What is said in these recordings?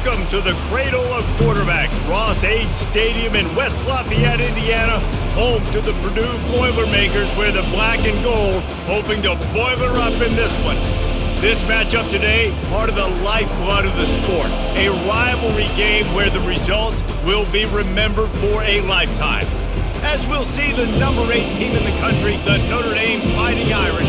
Welcome to the cradle of quarterbacks, Ross-Ade Stadium in West Lafayette, Indiana, home to the Purdue Boilermakers, where the black and gold hoping to boiler up in this one. This matchup today, part of the lifeblood of the sport, a rivalry game where the results will be remembered for a lifetime. As we'll see the number 8 team in the country, the Notre Dame Fighting Irish,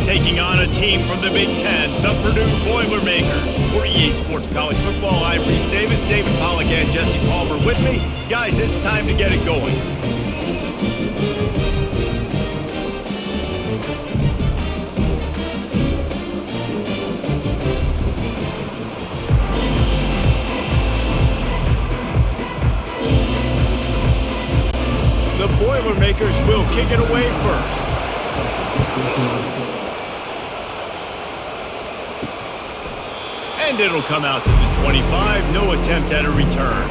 taking on a team from the Big Ten, the Purdue Boilermakers. For EA Sports College Football, I'm Reese Davis, David Pollack, and Jesse Palmer with me. Guys, it's time to get it going. The Boilermakers will kick it away first. And it'll come out to the 25, no attempt at a return.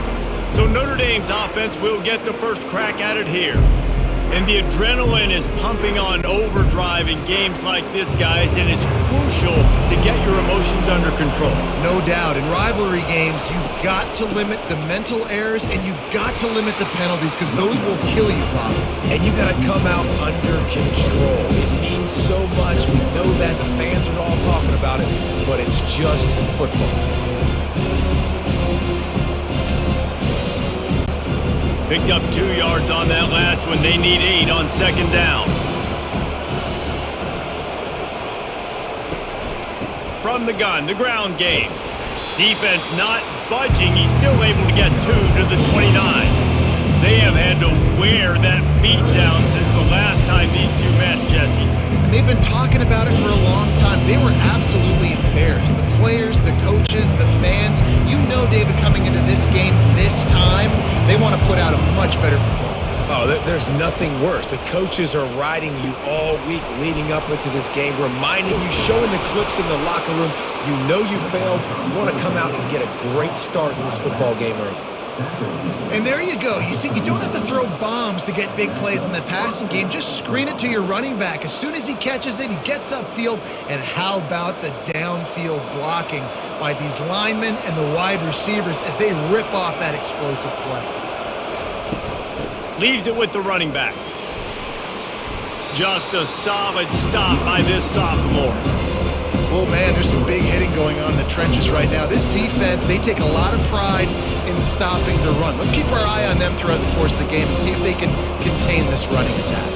So Notre Dame's offense will get the first crack at it here. And the adrenaline is pumping on overdrive in games like this, guys, and it's crucial to get your emotions under control. No doubt. In rivalry games, you've got to limit the mental errors and you've got to limit the penalties because those will kill you, Bob. And you got to come out under control. It means so much. We know that. The fans are all talking about it, but it's just football. Picked up 2 yards on that last one. They need 8 on second down. From the gun, the ground game. Defense not budging. He's still able to get 2 to the 29. They have had to wear that beat down since the last time these two met, Jesse. And they've been talking about it for a long time. They were absolutely embarrassed. The players, the coaches, the fans. You know, David, coming into this game this time, they want to put out a much better performance. Oh, there's nothing worse. The coaches are riding you all week leading up into this game, reminding you, showing the clips in the locker room. You know you failed. You want to come out and get a great start in this football game early. And there you go. You see, you don't have to throw bombs to get big plays in the passing game. Just screen it to your running back. As soon as he catches it, he gets upfield. And how about the downfield blocking by these linemen and the wide receivers as they rip off that explosive play? Leaves it with the running back. Just a solid stop by this sophomore. Oh, man, there's some big hitting going on in the trenches right now. This defense, they take a lot of pride in stopping the run. Let's keep our eye on them throughout the course of the game and see if they can contain this running attack.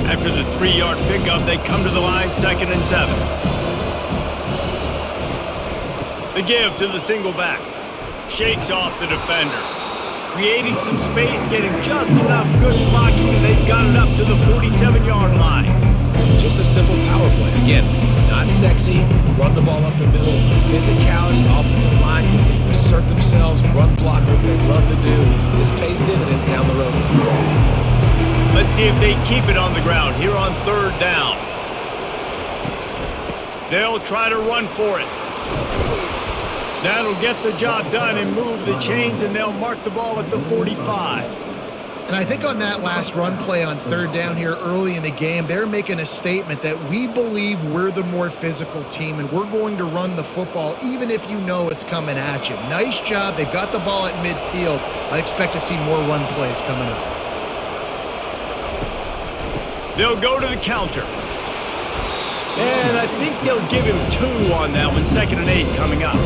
After the 3-yard pickup, they come to the line, 2nd and 7. The give to the single back. Shakes off the defender. Creating some space, getting just enough good blocking, and they've got it up to the 47-yard line. Just a simple power play. Again, not sexy, run the ball up the middle, physicality, offensive line gets to assert themselves, run block, what they love to do. This pays dividends down the road. Let's see if they keep it on the ground here on 3rd down. They'll try to run for it. That'll get the job done and move the chains, and they'll mark the ball at the 45. And I think on that last run play on 3rd down here early in the game, they're making a statement that we believe we're the more physical team and we're going to run the football even if you know it's coming at you. Nice job. They've got the ball at midfield. I expect to see more run plays coming up. They'll go to the counter. And I think they'll give him 2 on that one, 2nd and 8 coming up.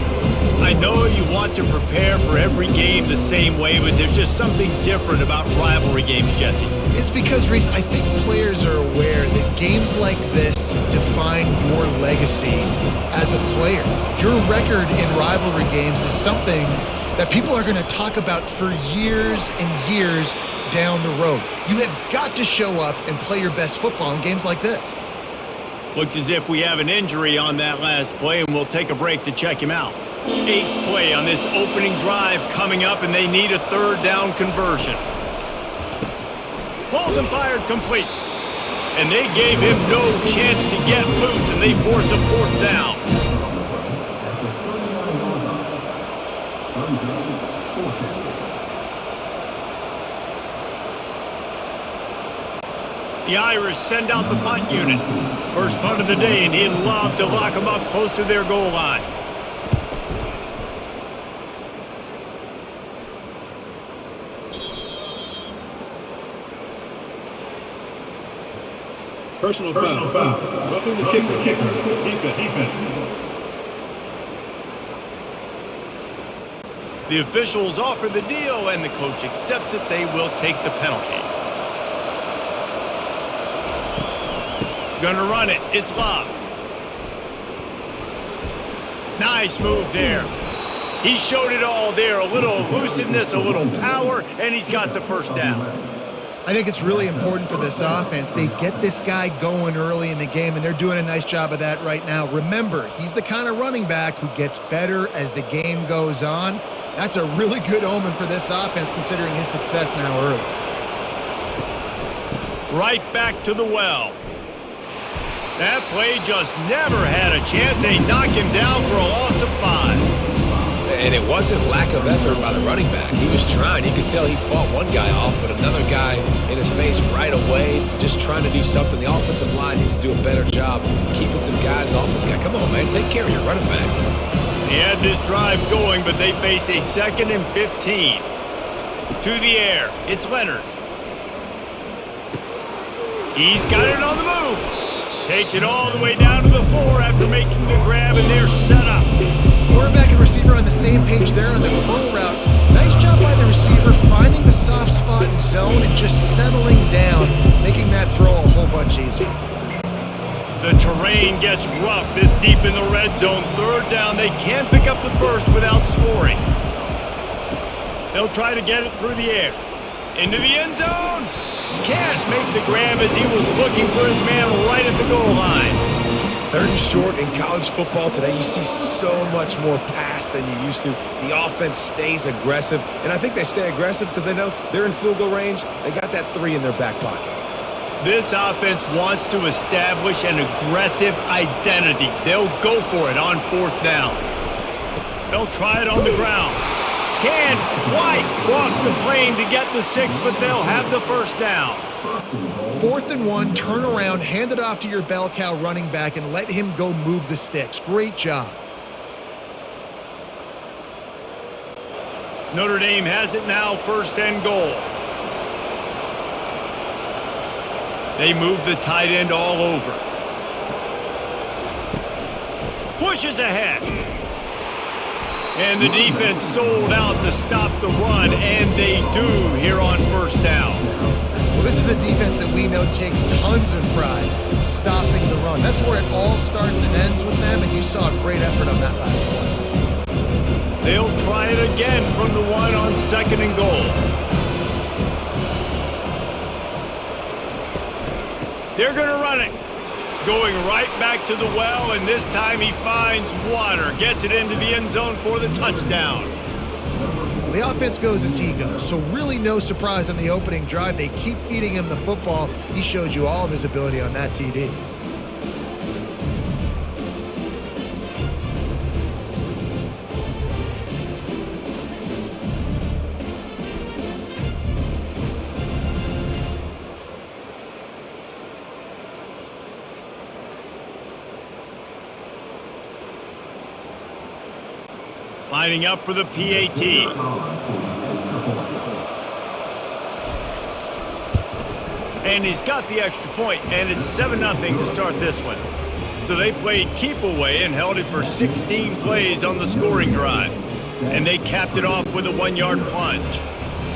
I know you want to prepare for every game the same way, but there's just something different about rivalry games, Jesse. It's because, Reese, I think players are aware that games like this define your legacy as a player. Your record in rivalry games is something that people are going to talk about for years and years down the road. You have got to show up and play your best football in games like this. Looks as if we have an injury on that last play, and we'll take a break to check him out. 8th play on this opening drive coming up, and they need a 3rd down conversion. Pulls and fired complete. And they gave him no chance to get loose, and they force a 4th down. The Irish send out the punt unit. First punt of the day, and he'd love to lock them up close to their goal line. Personal foul. Roughing the kicker. Defense. The officials offer the deal, and the coach accepts it. They will take the penalty. Gonna run it. It's Love. Nice move there. He showed it all there. A little elusiveness, a little power, and he's got the first down. I think it's really important for this offense. They get this guy going early in the game, and they're doing a nice job of that right now. Remember, he's the kind of running back who gets better as the game goes on. That's a really good omen for this offense, considering his success now early. Right back to the well. That play just never had a chance. They knock him down for a loss of 5. And it wasn't lack of effort by the running back. He was trying. You could tell he fought one guy off, but another guy in his face right away, just trying to do something. The offensive line needs to do a better job keeping some guys off this guy. Come on, man. Take care of your running back. He had this drive going, but they face a 2nd and 15. To the air. It's Leonard. He's got it on the move. Takes it all the way down to the 4 after making the grab, and they're set up. Quarterback and receiver on the same page there on the curl route. Nice job by the receiver finding the soft spot in zone and just settling down, making that throw a whole bunch easier. The terrain gets rough this deep in the red zone. 3rd down. They can't pick up the first without scoring. They'll try to get it through the air. Into the end zone. Can't make the grab as he was looking for his man right at the goal line. 3rd and short in college football today, you see so much more pass than you used to. The offense stays aggressive, and I think they stay aggressive because they know they're in field goal range. They got that 3 in their back pocket. This offense wants to establish an aggressive identity. They'll go for it on 4th down. They'll try it on the ground. Can't quite cross the plane to get the 6, but they'll have the first down. 4th and 1, turn around, hand it off to your bell cow running back, and let him go move the sticks. Great job. Notre Dame has it now, 1st and goal. They move the tight end all over. Pushes ahead. And the defense sold out to stop the run, and they do here on 1st down. Well, this is a defense that we know takes tons of pride stopping the run. That's where it all starts and ends with them, and you saw a great effort on that last play. They'll try it again from the 1 on 2nd and goal. They're going to run it. Going right back to the well, and this time he finds water. Gets it into the end zone for the touchdown. The offense goes as he goes, so really no surprise on the opening drive. They keep feeding him the football. He showed you all of his ability on that TD. Lining up for the PAT. And he's got the extra point, and it's 7-0 to start this one. So they played keep away and held it for 16 plays on the scoring drive. And they capped it off with a 1-yard plunge.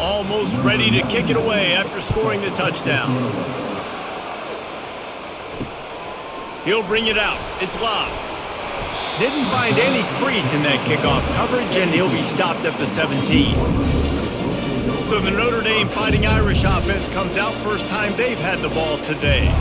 Almost ready to kick it away after scoring the touchdown. He'll bring it out. It's Love. Didn't find any crease in that kickoff coverage, and he'll be stopped at the 17. So the Notre Dame Fighting Irish offense comes out first time they've had the ball today.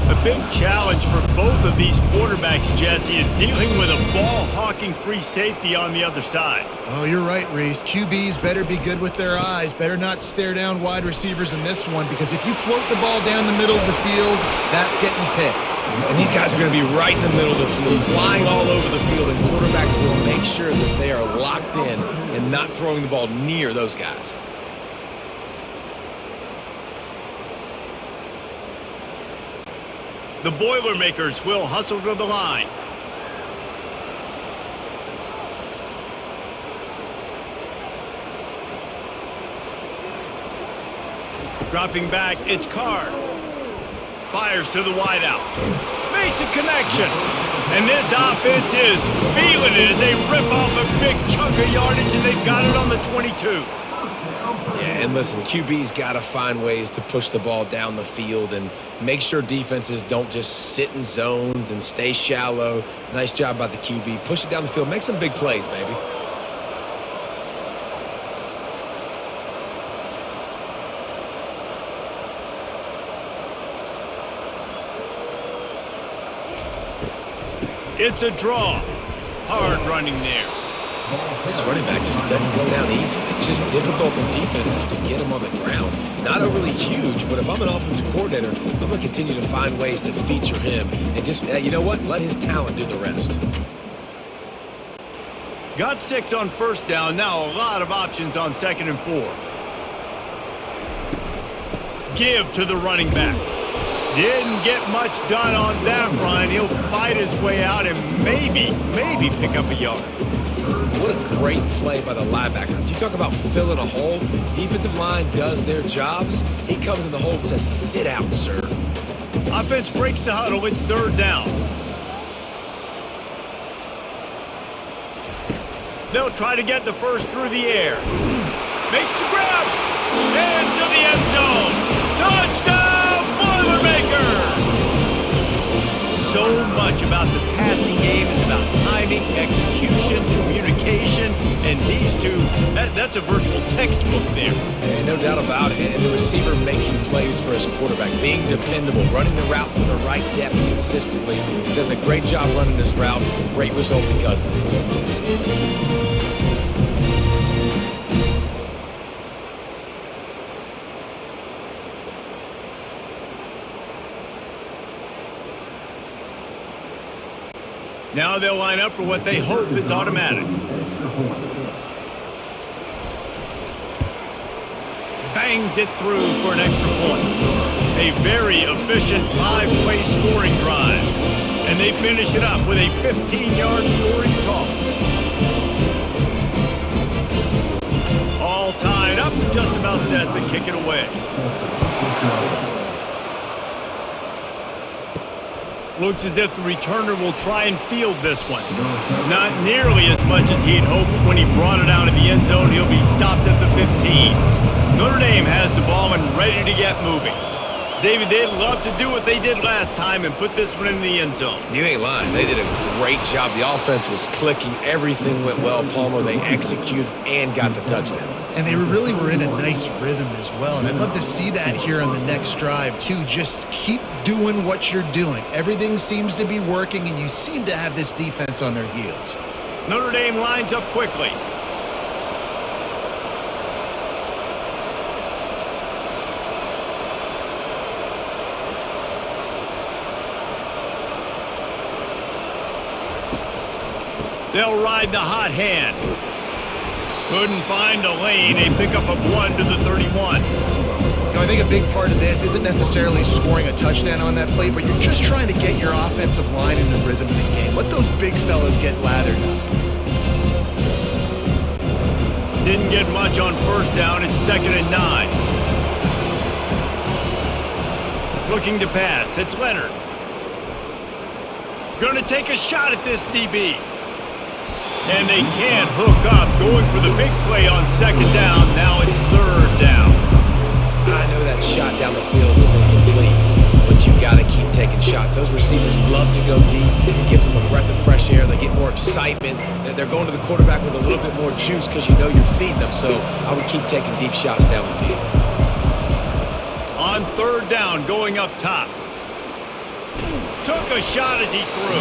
A big challenge for both of these quarterbacks, Jesse, is dealing with a ball-hawking free safety on the other side. Oh, you're right, Reese. QBs better be good with their eyes. Better not stare down wide receivers in this one, because if you float the ball down the middle of the field, that's getting picked. And these guys are going to be right in the middle of the field, flying all over the field, and quarterbacks will make sure that they are locked in and not throwing the ball near those guys. The Boilermakers will hustle to the line. Dropping back, it's Card. fires to the wideout. Makes a connection. And this offense is feeling it as they rip off a big chunk of yardage, and they've got it on the 22. Yeah, and listen, QB's got to find ways to push the ball down the field and make sure defenses don't just sit in zones and stay shallow. Nice job by the QB. Push it down the field. Make some big plays, baby. It's a draw. Hard running there. This running back just doesn't go down easy. It's just difficult for defenses to get him on the ground. Not overly huge, but if I'm an offensive coordinator, I'm going to continue to find ways to feature him. And just, you know what? Let his talent do the rest. Got 6 on first down. Now a lot of options on 2nd and 4. Give to the running back. Didn't get much done on that run. He'll fight his way out and maybe pick up a yard. What a great play by the linebacker. You talk about filling a hole. Defensive line does their jobs. He comes in the hole and says, sit out, sir. Offense breaks the huddle. It's 3rd down. They'll try to get the first through the air. Makes the grab. Into the end zone. Touchdown, Boilermakers! So much about the passing game is about timing, execution, communication, and these two, that's a virtual textbook there. And no doubt about it. And the receiver making plays for his quarterback, being dependable, running the route to the right depth consistently. He does a great job running this route. Great result because of it. Now they'll line up for what they hope is automatic. Bangs it through for an extra point. A very efficient 5-play scoring drive. And they finish it up with a 15-yard scoring toss. All tied up, just about set to kick it away. Looks as if the returner will try and field this one. Not nearly as much as he'd hoped when he brought it out of the end zone. He'll be stopped at the 15. Notre Dame has the ball and ready to get moving. David, they'd love to do what they did last time and put this one in the end zone. You ain't lying. They did a great job. The offense was clicking. Everything went well, Palmer. They executed and got the touchdown. And they really were in a nice rhythm as well. And I'd love to see that here on the next drive, too. Just keep doing what you're doing. Everything seems to be working, and you seem to have this defense on their heels. Notre Dame lines up quickly. They'll ride the hot hand. Couldn't find a lane. A pickup of 1 to the 31. You know, I think a big part of this isn't necessarily scoring a touchdown on that play, but you're just trying to get your offensive line in the rhythm of the game. Let those big fellas get lathered up. Didn't get much on first down. It's 2nd and 9. Looking to pass. It's Leonard. Going to take a shot at this DB. And they can't hook up. Going for the big play on 2nd down. Now it's 3rd down. I know that shot down the field was incomplete, but you got to keep taking shots. Those receivers love to go deep. It gives them a breath of fresh air. They get more excitement. They're going to the quarterback with a little bit more juice because you know you're feeding them. So I would keep taking deep shots down the field. On 3rd down, going up top. Took a shot as he threw.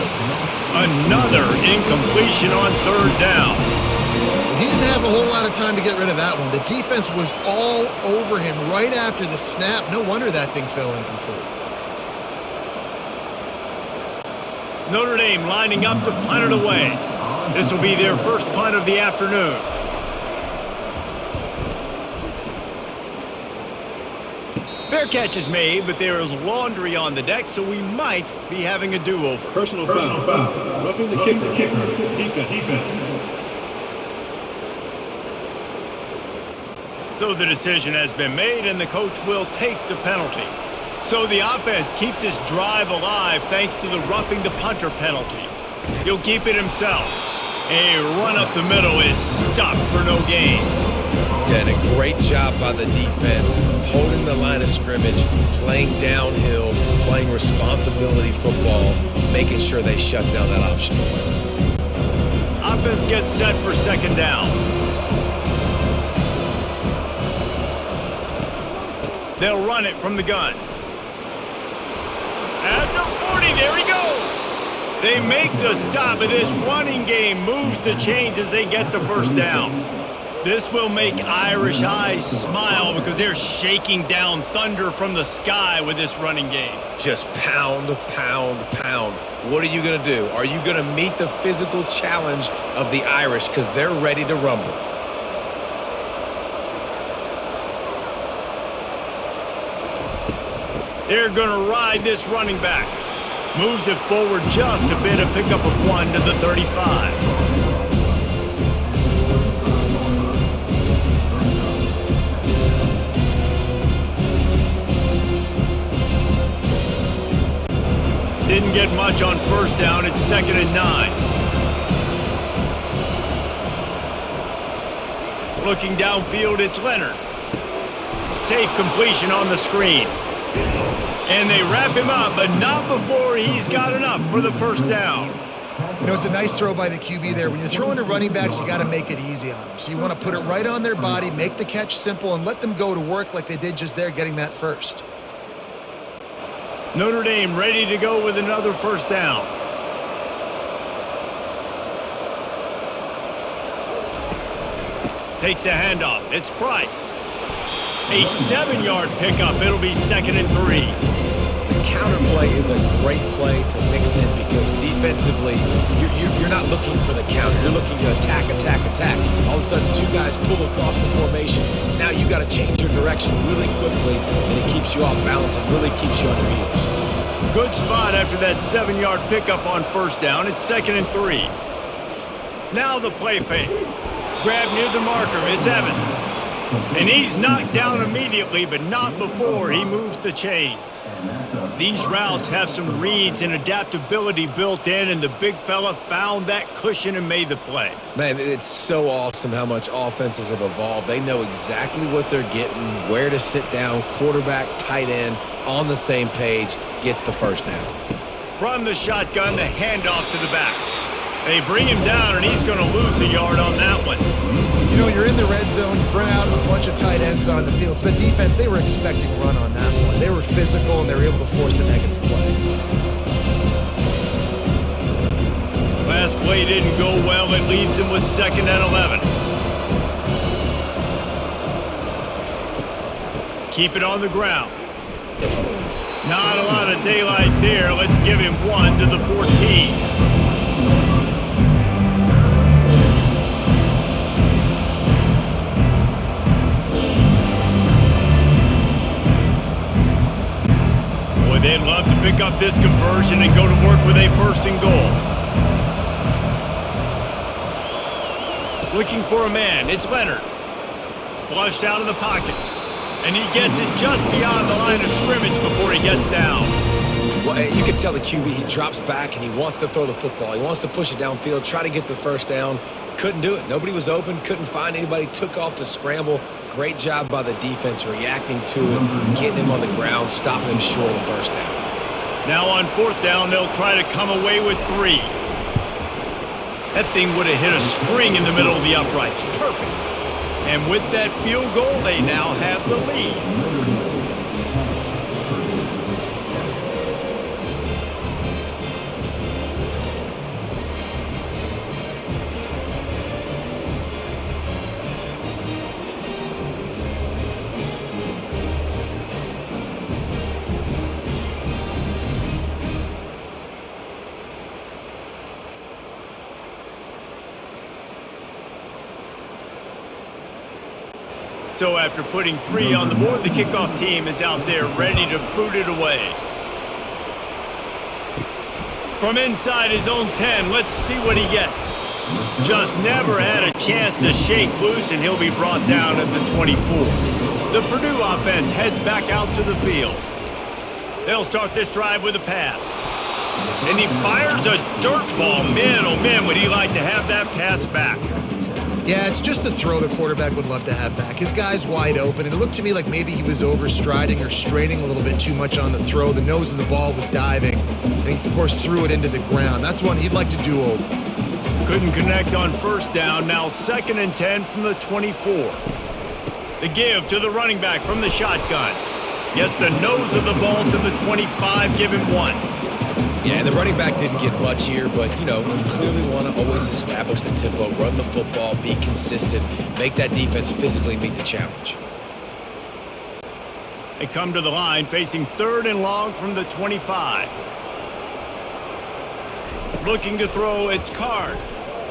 Another incompletion on 3rd down. He didn't have a whole lot of time to get rid of that one. The defense was all over him right after the snap. No wonder that thing fell incomplete. Notre Dame lining up to punt it away. This will be their first punt of the afternoon. Fair catch is made, but there is laundry on the deck, so we might be having a do-over. Personal foul. Roughing the kicker. Defense. So the decision has been made, and the coach will take the penalty. So the offense keeps this drive alive thanks to the roughing the punter penalty. He'll keep it himself. A run up the middle is stopped for no gain. Yeah, and a great job by the defense, holding the line of scrimmage, playing downhill, playing responsibility football, making sure they shut down that option. Offense gets set for second down. They'll run it from the gun. At the 40, there he goes. They make the stop, and this running game moves the chains as they get the first down. This will make Irish eyes smile because they're shaking down thunder from the sky with this running game. Just pound, pound, pound. What are you going to do? Are you going to meet the physical challenge of the Irish because they're ready to rumble? They're going to ride this running back. Moves it forward just a bit, a pickup of 1 to the 35. Didn't get much on first down. It's 2nd and 9. Looking downfield, it's Leonard. Safe completion on the screen. And they wrap him up, but not before he's got enough for the first down. You know, it's a nice throw by the QB there. When you're throwing to running backs, you got to make it easy on them. So you want to put it right on their body, make the catch simple, and let them go to work like they did just there, getting that first. Notre Dame ready to go with another first down. Takes the handoff. It's Price. A 7-yard pickup. It'll be 2nd and 3. The counter play is a great play to mix in because defensively, you're not looking for the counter. You're looking to attack, attack, attack. All of a sudden, 2 guys pull across the formation. Now you got to change your direction really quickly, and it keeps you off balance and really keeps you on your heels. Good spot after that 7-yard pickup on first down. It's 2nd and 3. Now the play fake. Grab near the marker. It's Evans. And he's knocked down immediately, but not before he moves the chains. These routes have some reads and adaptability built in, and the big fella found that cushion and made the play. Man, it's so awesome how much offenses have evolved. They know exactly what they're getting, where to sit down, quarterback, tight end, on the same page, gets the first down. From the shotgun, the handoff to the back. They bring him down, and he's going to lose a yard on that one. You know, you're in the red zone, you bring out a bunch of tight ends on the field. So the defense, they were expecting a run on that one. They were physical, and they were able to force the negative play. Last play didn't go well. It leaves him with 2nd and 11. Keep it on the ground. Not a lot of daylight there. Let's give him 1 to the 14. They'd love to pick up this conversion and go to work with a 1st and goal. Looking for a man. It's Leonard. Flushed out of the pocket. And he gets it just beyond the line of scrimmage before he gets down. Well, you can tell the QB, he drops back and he wants to throw the football. He wants to push it downfield, try to get the first down. Couldn't do it. Nobody was open, couldn't find anybody, took off to scramble. Great job by the defense reacting to it, getting him on the ground, stopping him short of the first down. Now on 4th down, they'll try to come away with 3. That thing would have hit a string in the middle of the uprights. Perfect. And with that field goal, they now have the lead. So after putting 3 on the board, the kickoff team is out there ready to boot it away. From inside his own 10, let's see what he gets. Just never had a chance to shake loose, and he'll be brought down at the 24. The Purdue offense heads back out to the field. They'll start this drive with a pass. And he fires a dirt ball. Man, oh man, would he like to have that pass back. Yeah, it's just the throw the quarterback would love to have back. His guy's wide open, and it looked to me like maybe he was overstriding or straining a little bit too much on the throw. The nose of the ball was diving, and he, of course, threw it into the ground. That's one he'd like to do over. Couldn't connect on first down. Now 2nd and 10 from the 24. The give to the running back from the shotgun. Gets the nose of the ball to the 25, give him 1. Yeah, and the running back didn't get much here, but, you know, you clearly want to always establish the tempo, run the football, be consistent, make that defense physically meet the challenge. They come to the line facing 3rd and long from the 25. Looking to throw, it's Card.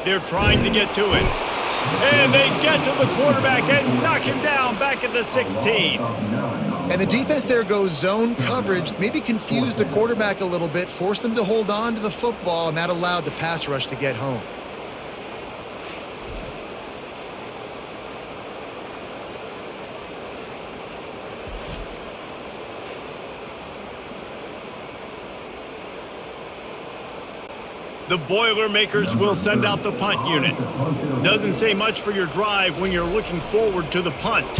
They're trying to get to it. And they get to the quarterback and knock him down back at the 16. And the defense there goes zone coverage, maybe confused the quarterback a little bit, forced him to hold on to the football, and that allowed the pass rush to get home. The Boilermakers will send out the punt unit. Doesn't say much for your drive when you're looking forward to the punt.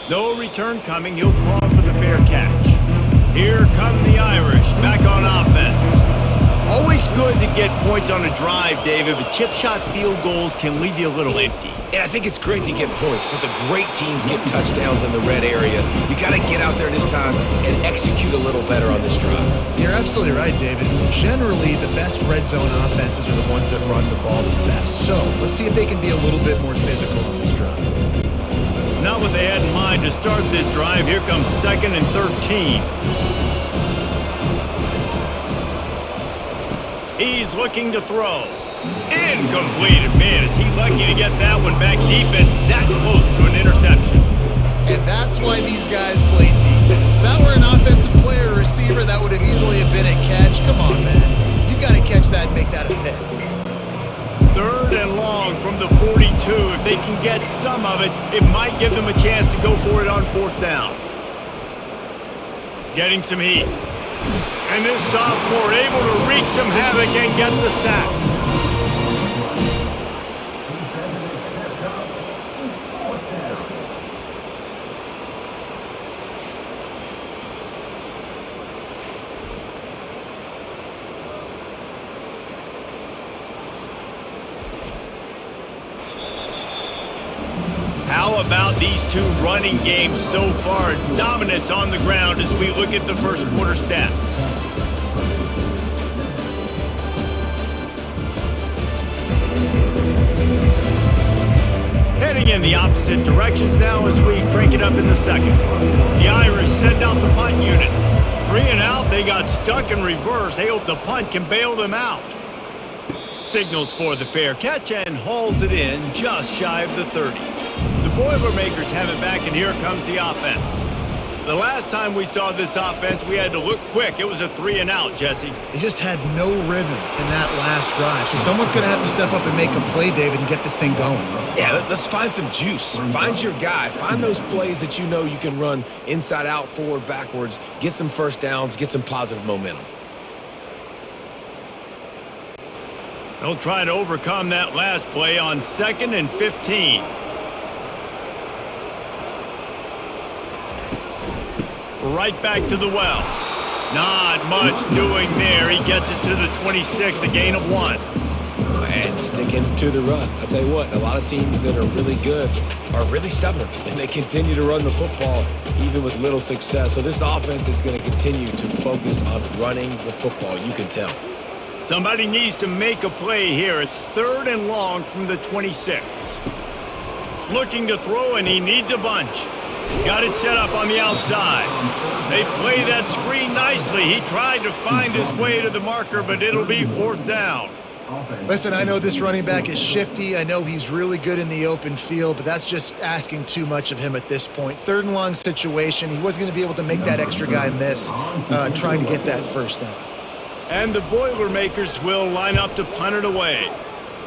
No return coming. He'll call for the fair catch. Here come the Irish back on offense. Always good to get points on a drive, David, but chip shot field goals can leave you a little empty. And I think it's great to get points, but the great teams get touchdowns in the red area. You got to get out there this time and execute a little better on this drive. You're absolutely right, David. Generally, the best red zone offenses are the ones that run the ball the best. So let's see if they can be a little bit more physical on this drive. Not what they had in mind to start this drive. Here comes 2nd and 13. He's looking to throw. Incomplete. Man, is he lucky to get that one back. Defense that close to an interception. And that's why these guys played defense. If that were an offensive player or receiver, that would have easily have been a catch. Come on, man. You've got to catch that and make that a pick. 3rd and long from the 42. If they can get some of it, it might give them a chance to go for it on 4th down. Getting some heat. And this sophomore able to wreak some havoc and get the sack. How about these two running games so far? Dominance on the ground as we look at the first quarter stats. Heading in the opposite directions now as we crank it up in the second. The Irish send out the punt unit. 3 and out, they got stuck in reverse. They hope the punt can bail them out. Signals for the fair catch and hauls it in just shy of the 30. The Boilermakers have it back, and here comes the offense. The last time we saw this offense, we had to look quick. It was a 3 and out, Jesse. They just had no rhythm in that last drive. So someone's going to have to step up and make a play, David, and get this thing going. Yeah, let's find some juice. Find your guy. Find those plays that you know you can run inside out, forward, backwards. Get some first downs. Get some positive momentum. They'll try to overcome that last play on 2nd and 15. Right back to the well. Not much doing there. He gets it to the 26, a gain of 1. And sticking to the run. I'll tell you what, a lot of teams that are really good are really stubborn, and they continue to run the football even with little success. So this offense is going to continue to focus on running the football. You can tell. Somebody needs to make a play here. It's 3rd and long from the 26. Looking to throw, and he needs a bunch. Got it set up on the outside. They play that screen nicely. He tried to find his way to the marker, but it'll be 4th down. Listen, I know this running back is shifty. I know he's really good in the open field, but that's just asking too much of him at this point. 3rd and long situation. He wasn't going to be able to make that extra guy miss trying to get that first down. And the Boilermakers will line up to punt it away.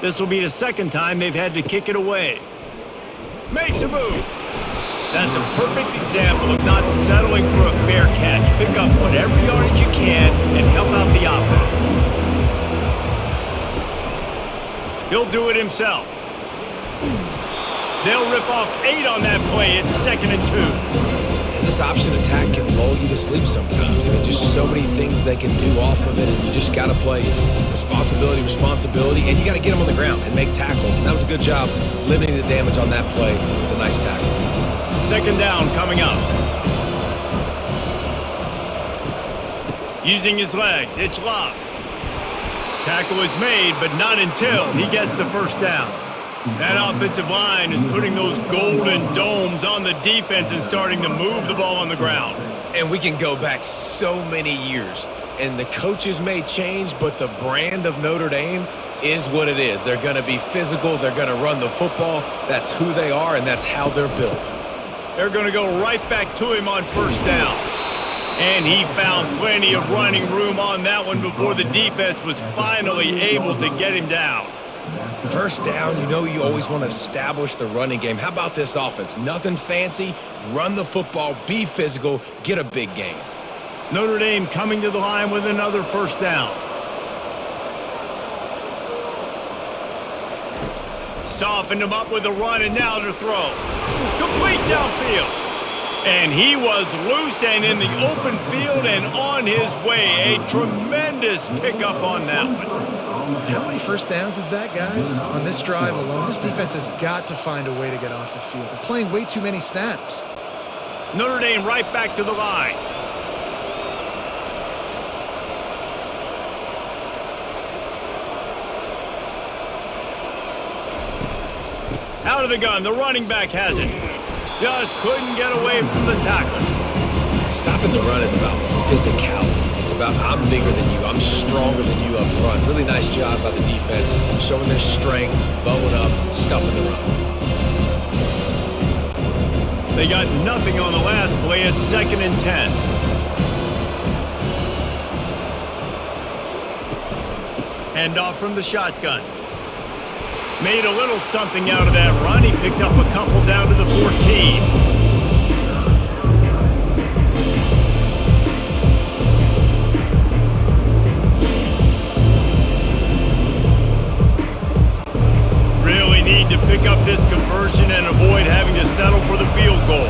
This will be the 2nd time they've had to kick it away. Makes a move. That's a perfect example of not settling for a fair catch. Pick up whatever yardage you can and help out the offense. He'll do it himself. They'll rip off 8 on that play. It's 2nd and 2. And this option attack can lull you to sleep sometimes. I mean, just so many things they can do off of it, and you just got to play responsibility, and you got to get them on the ground and make tackles. And that was a good job limiting the damage on that play with a nice tackle. 2nd down coming up. Using his legs, it's Love. Tackle is made, but not until he gets the 1st down. That offensive line is putting those golden domes on the defense and starting to move the ball on the ground. And we can go back so many years, and the coaches may change, but the brand of Notre Dame is what it is. They're going to be physical. They're going to run the football. That's who they are, and that's how they're built. They're going to go right back to him on 1st down. And he found plenty of running room on that one before the defense was finally able to get him down. 1st down, you know you always want to establish the running game. How about this offense? Nothing fancy. Run the football, be physical, get a big gain. Notre Dame coming to the line with another 1st down. Softened him up with a run, and now to throw. Complete downfield. And he was loose and in the open field and on his way. A tremendous pickup on that one. How many 1st downs is that, guys? On this drive alone, this defense has got to find a way to get off the field. They're playing way too many snaps. Notre Dame right back to the line. Out of the gun, the running back has it. Just couldn't get away from the tackle. Stopping the run is about physicality. It's about I'm bigger than you, I'm stronger than you up front. Really nice job by the defense, showing their strength, bowing up, stuffing the run. They got nothing on the last play. It's 2nd and 10. Handoff from the shotgun. Made a little something out of that run. He picked up a couple down to the 14. Really need to pick up this conversion and avoid having to settle for the field goal.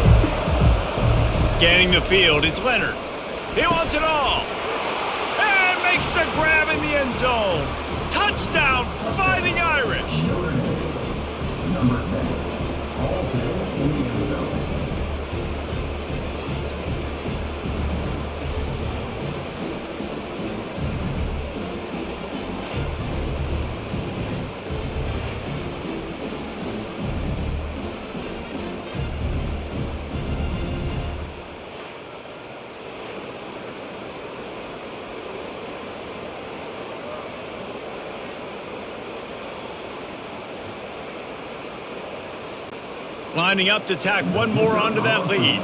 Scanning the field, it's Leonard. He wants it all. And makes the grab in the end zone. Touchdown, Fighting Irish. Lining up to tack one more onto that lead.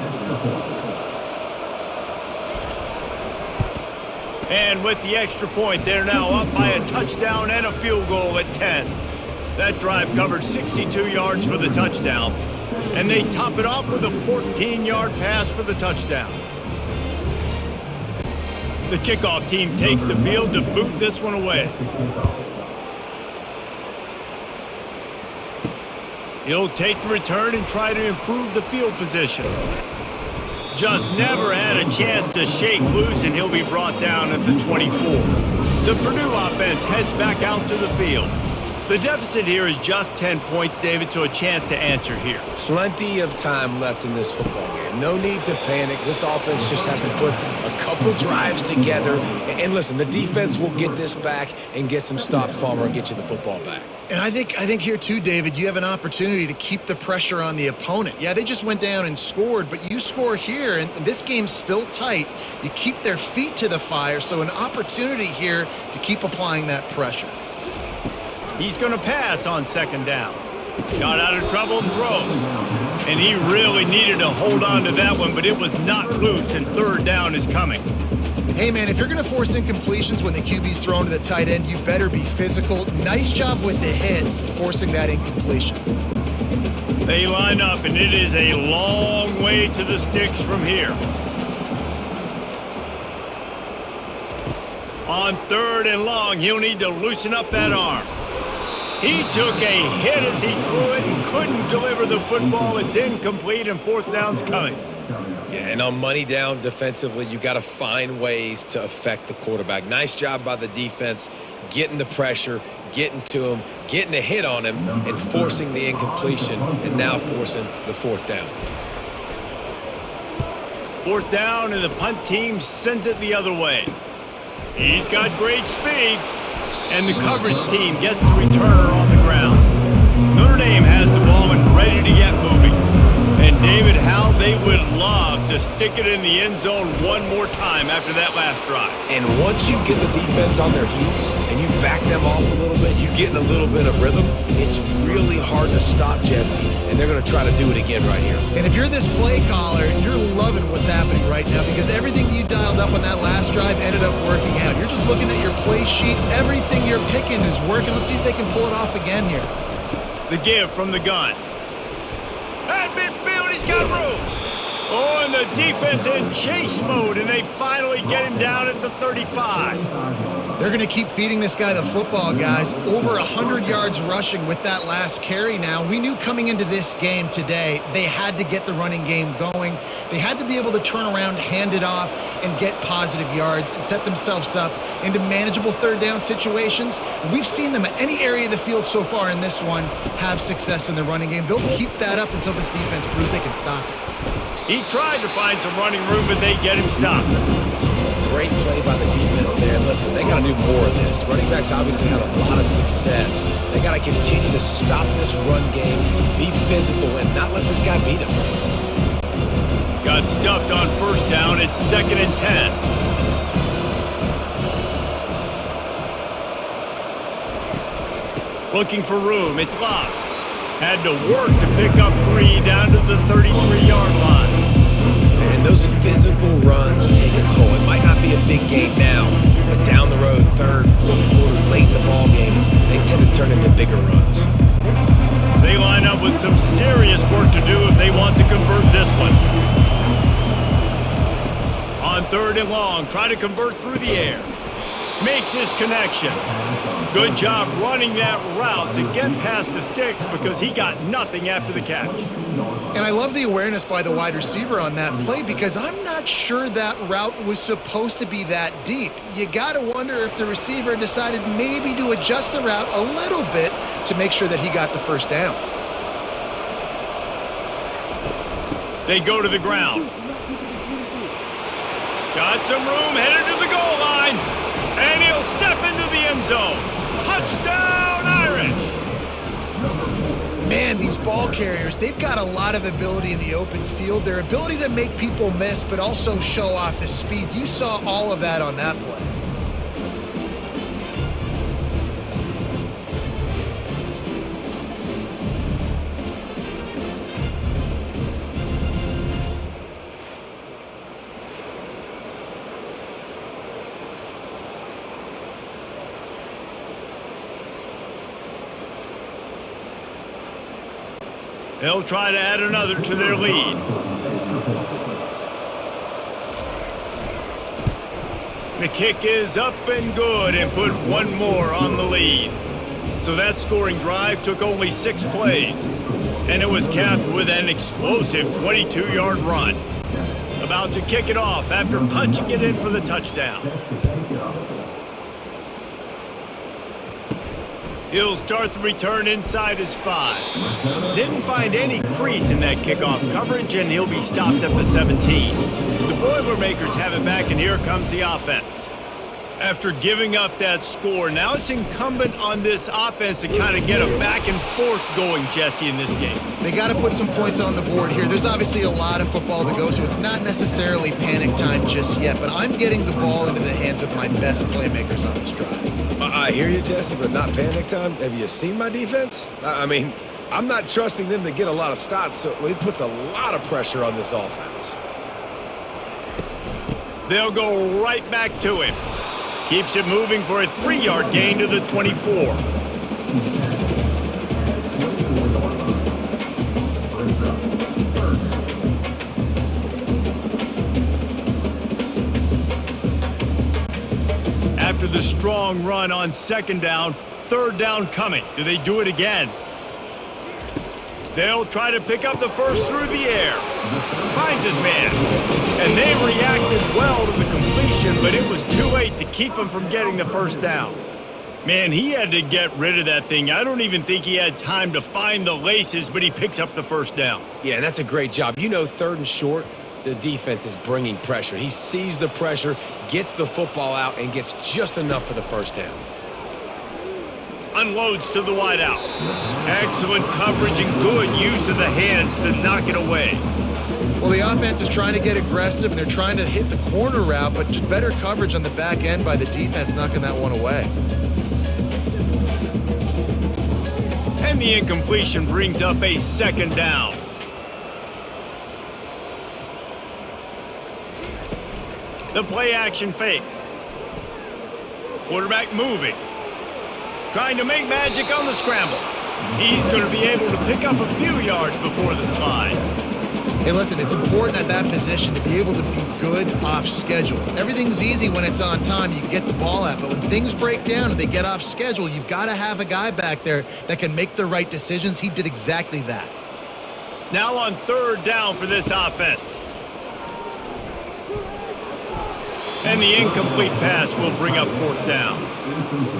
And with the extra point, they're now up by a touchdown and a field goal at 10. That drive covered 62 yards for the touchdown. And they top it off with a 14-yard pass for the touchdown. The kickoff team takes the field to boot this one away. He'll take the return and try to improve the field position. Just never had a chance to shake loose, and he'll be brought down at the 24. The Purdue offense heads back out to the field. The deficit here is just 10 points, David, so a chance to answer here. Plenty of time left in this football game. No need to panic. This offense just has to put a couple drives together. And listen, the defense will get this back and get some stops, Palmer, and get you the football back. And I think here too, David, you have an opportunity to keep the pressure on the opponent. Yeah, they just went down and scored, but you score here, and this game's still tight. You keep their feet to the fire, so an opportunity here to keep applying that pressure. He's going to pass on 2nd down. Got out of trouble and throws. And he really needed to hold on to that one, but it was not loose, and 3rd down is coming. Hey, man, if you're going to force incompletions when the QB's thrown to the tight end, you better be physical. Nice job with the hit, forcing that incompletion. They line up, and it is a long way to the sticks from here. On 3rd and long, he'll need to loosen up that arm. He took a hit as he threw it and couldn't deliver the football. It's incomplete, and 4th down's coming. Yeah, and on money down defensively, you got to find ways to affect the quarterback. Nice job by the defense, getting the pressure, getting to him, getting a hit on him, and forcing the incompletion, and now forcing the 4th down. 4th down, and the punt team sends it the other way. He's got great speed, and the coverage team gets the returner on the ground. Notre Dame has the ball and ready to get moving. And David, how they would love to stick it in the end zone one more time after that last drive. And once you get the defense on their heels and you back them off a little bit, you get in a little bit of rhythm, it's really hard to stop, Jesse, and they're going to try to do it again right here. And if you're this play caller, you're loving what's happening right now because everything you dialed up on that last drive ended up working out. You're just looking at your play sheet. Everything you're picking is working. Let's see if they can pull it off again here. The give from the gun. At midfield, he's got room. Oh, and the defense in chase mode, and they finally get him down at the 35. They're going to keep feeding this guy the football, guys. Over 100 yards rushing with that last carry now. We knew coming into this game today, they had to get the running game going. They had to be able to turn around, hand it off, and get positive yards and set themselves up into manageable 3rd down situations. And we've seen them at any area of the field so far in this one have success in the running game. They'll keep that up until this defense proves they can stop it. He tried to find some running room, but they get him stopped. Great play by the defense there. Listen, they got to do more of this. Running backs obviously had a lot of success. They got to continue to stop this run game, be physical, and not let this guy beat him. Got stuffed on 1st down. It's 2nd and 10. Looking for room. It's locked. Had to work to pick up 3 down to the 33-yard line. And those physical runs take a toll. It might not be a big game now, but down the road, 3rd, 4th quarter, late in the ball games, they tend to turn into bigger runs. They line up with some serious work to do if they want to convert this one. On 3rd and long, try to convert through the air. Makes his connection. Good job running that route to get past the sticks because he got nothing after the catch. And I love the awareness by the wide receiver on that play because I'm not sure that route was supposed to be that deep. You got to wonder if the receiver decided maybe to adjust the route a little bit to make sure that he got the 1st down. They go to the ground. Got some room, headed to the goal line. And he'll step into the end zone. Touchdown, Irish! Man, these ball carriers, they've got a lot of ability in the open field. Their ability to make people miss, but also show off the speed. You saw all of that on that play. They'll try to add another to their lead. The kick is up and good and put one more on the lead. So that scoring drive took only 6 plays. And it was capped with an explosive 22-yard run. About to kick it off after punching it in for the touchdown. He'll start the return inside his 5. Didn't find any crease in that kickoff coverage, and he'll be stopped at the 17. The Boilermakers have it back, and here comes the offense. After giving up that score, now it's incumbent on this offense to kind of get a back and forth going, Jesse, in this game. They got to put some points on the board here. There's obviously a lot of football to go, so it's not necessarily panic time just yet, but I'm getting the ball into the hands of my best playmakers on this drive. I hear you, Jesse, but not panic time. Have you seen my defense? I mean, I'm not trusting them to get a lot of stops, so it puts a lot of pressure on this offense. They'll go right back to him. Keeps it moving for a 3-yard gain to the 24. after the strong run on second down. Third down coming. Do they do it again? They'll try to pick up the first through the air. Finds his man. And they reacted well to the completion, but it was too late to keep him from getting the first down. Man, he had to get rid of that thing. I don't even think he had time to find the laces, but he picks up the first down. Yeah, and that's a great job. You know, third and short, the defense is bringing pressure. He sees the pressure, gets the football out, and gets just enough for the first down. Unloads to the wideout. Excellent coverage and good use of the hands to knock it away. Well, the offense is trying to get aggressive, and they're trying to hit the corner route, but just better coverage on the back end by the defense knocking that one away. And the incompletion brings up a second down. The play action fake. Quarterback moving. Trying to make magic on the scramble. He's going to be able to pick up a few yards before the slide. Hey, listen, it's important at that position to be able to be good off schedule. Everything's easy when it's on time. You can get the ball out. But when things break down and they get off schedule, you've got to have a guy back there that can make the right decisions. He did exactly that. Now on third down for this offense. And the incomplete pass will bring up fourth down.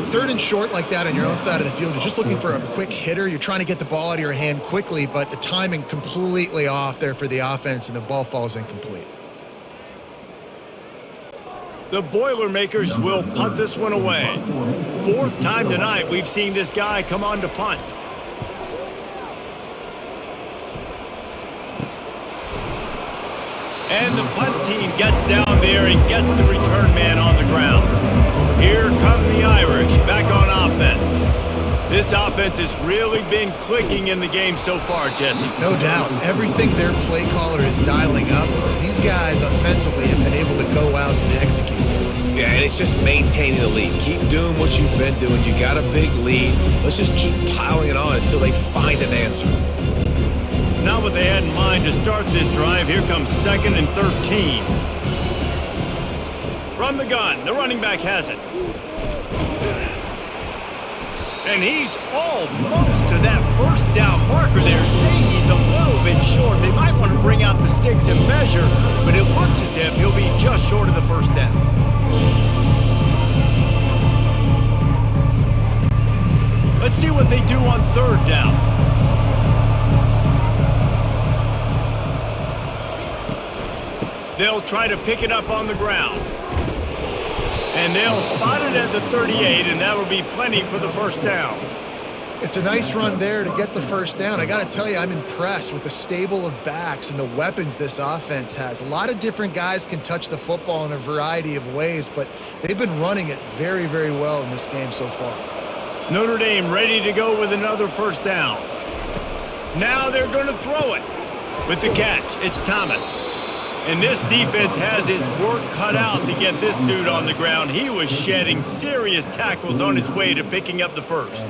Third and short like that on your own side of the field, you're just looking for a quick hitter. You're trying to get the ball out of your hand quickly, but the timing completely off there for the offense, and the ball falls incomplete. The Boilermakers will punt this one away. Fourth time tonight we've seen this guy come on to punt. And the punt team gets down there and gets the return man on the ground. Here come the Irish back on offense. This offense has really been clicking in the game so far, Jesse. No doubt. Everything their play caller is dialing up, these guys offensively have been able to go out and execute. Yeah, and it's just maintaining the lead. Keep doing what you've been doing. You got a big lead. Let's just keep piling it on until they find an answer. Not what they had in mind to start this drive. Here comes 2nd and 13. From the gun, the running back has it. And he's almost to that first down marker there, saying he's a little bit short. They might want to bring out the sticks and measure, but it looks as if he'll be just short of the first down. Let's see what they do on third down. They'll try to pick it up on the ground. And they'll spot it at the 38, and that will be plenty for the first down. It's a nice run there to get the first down. I got to tell you, I'm impressed with the stable of backs and the weapons this offense has. A lot of different guys can touch the football in a variety of ways, but they've been running it very, very well in this game so far. Notre Dame ready to go with another first down. Now they're going to throw it. With the catch, it's Thomas. And this defense has its work cut out to get this dude on the ground. He was shedding serious tackles on his way to picking up the first.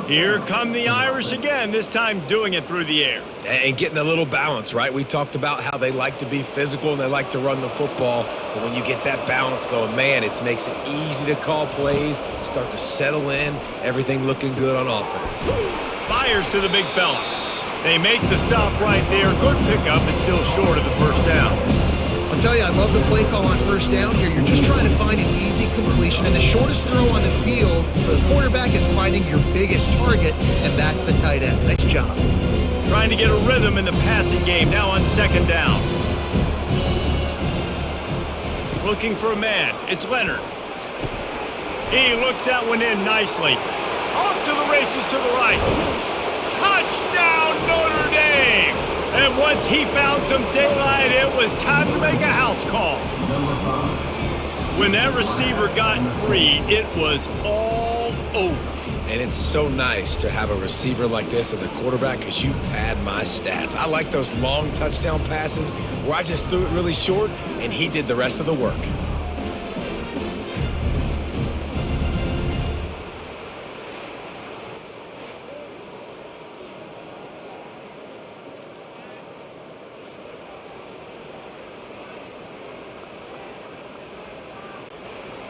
Here come the Irish again, this time doing it through the air. And getting a little balance, right? We talked about how they like to be physical and they like to run the football. But when you get that balance going, man, it makes it easy to call plays, start to settle in, everything looking good on offense. Fires to the big fella. They make the stop right there. Good pickup, but still short of the first down. I'll tell you, I love the play call on first down here. You're just trying to find an easy completion, and the shortest throw on the field for the quarterback is finding your biggest target, and that's the tight end. Nice job. Trying to get a rhythm in the passing game, now on second down. Looking for a man. It's Leonard. He looks that one in nicely. Off to the races to the right. Touchdown, Notre Dame! And once he found some daylight, it was time to make a house call. When that receiver got free, it was all over. And it's so nice to have a receiver like this as a quarterback because you pad my stats. I like those long touchdown passes where I just threw it really short and he did the rest of the work.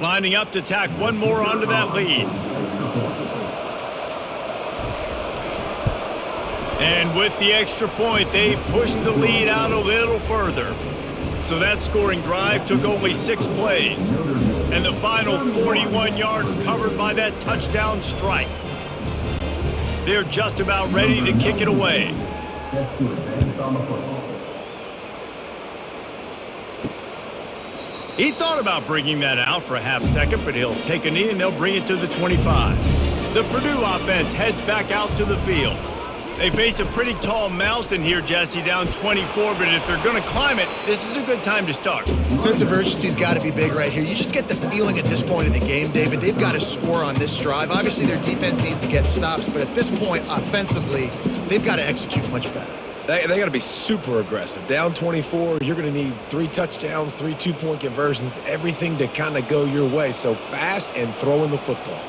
Lining up to tack one more onto that lead. And with the extra point, they pushed the lead out a little further. So that scoring drive took only 6 plays. And the final 41 yards covered by that touchdown strike. They're just about ready to kick it away. He thought about bringing that out for a half second, but he'll take a knee and they'll bring it to the 25. The Purdue offense heads back out to the field. They face a pretty tall mountain here, Jesse, down 24, but if they're going to climb it, this is a good time to start. Sense of urgency's got to be big right here. You just get the feeling at this point of the game, David, they've got to score on this drive. Obviously, their defense needs to get stops, but at this point, offensively, they've got to execute much better. They got to be super aggressive. Down 24, you're going to need 3 touchdowns, 3 two-point conversions, everything to kind of go your way. So fast and throwing the football.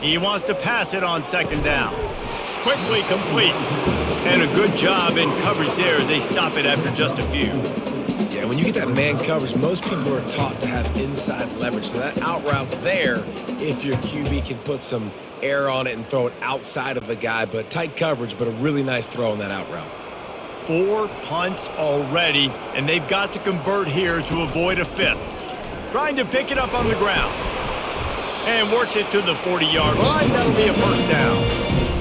He wants to pass it on second down. Quickly complete. And a good job in coverage there as they stop it after just a few. Yeah, when you get that man coverage, most people are taught to have inside leverage. So that out route's there if your QB can put some air on it and throw it outside of the guy. But tight coverage, but a really nice throw on that out route. 4 punts already, and they've got to convert here to avoid a 5th. Trying to pick it up on the ground. And works it to the 40-yard line. That'll be a first down.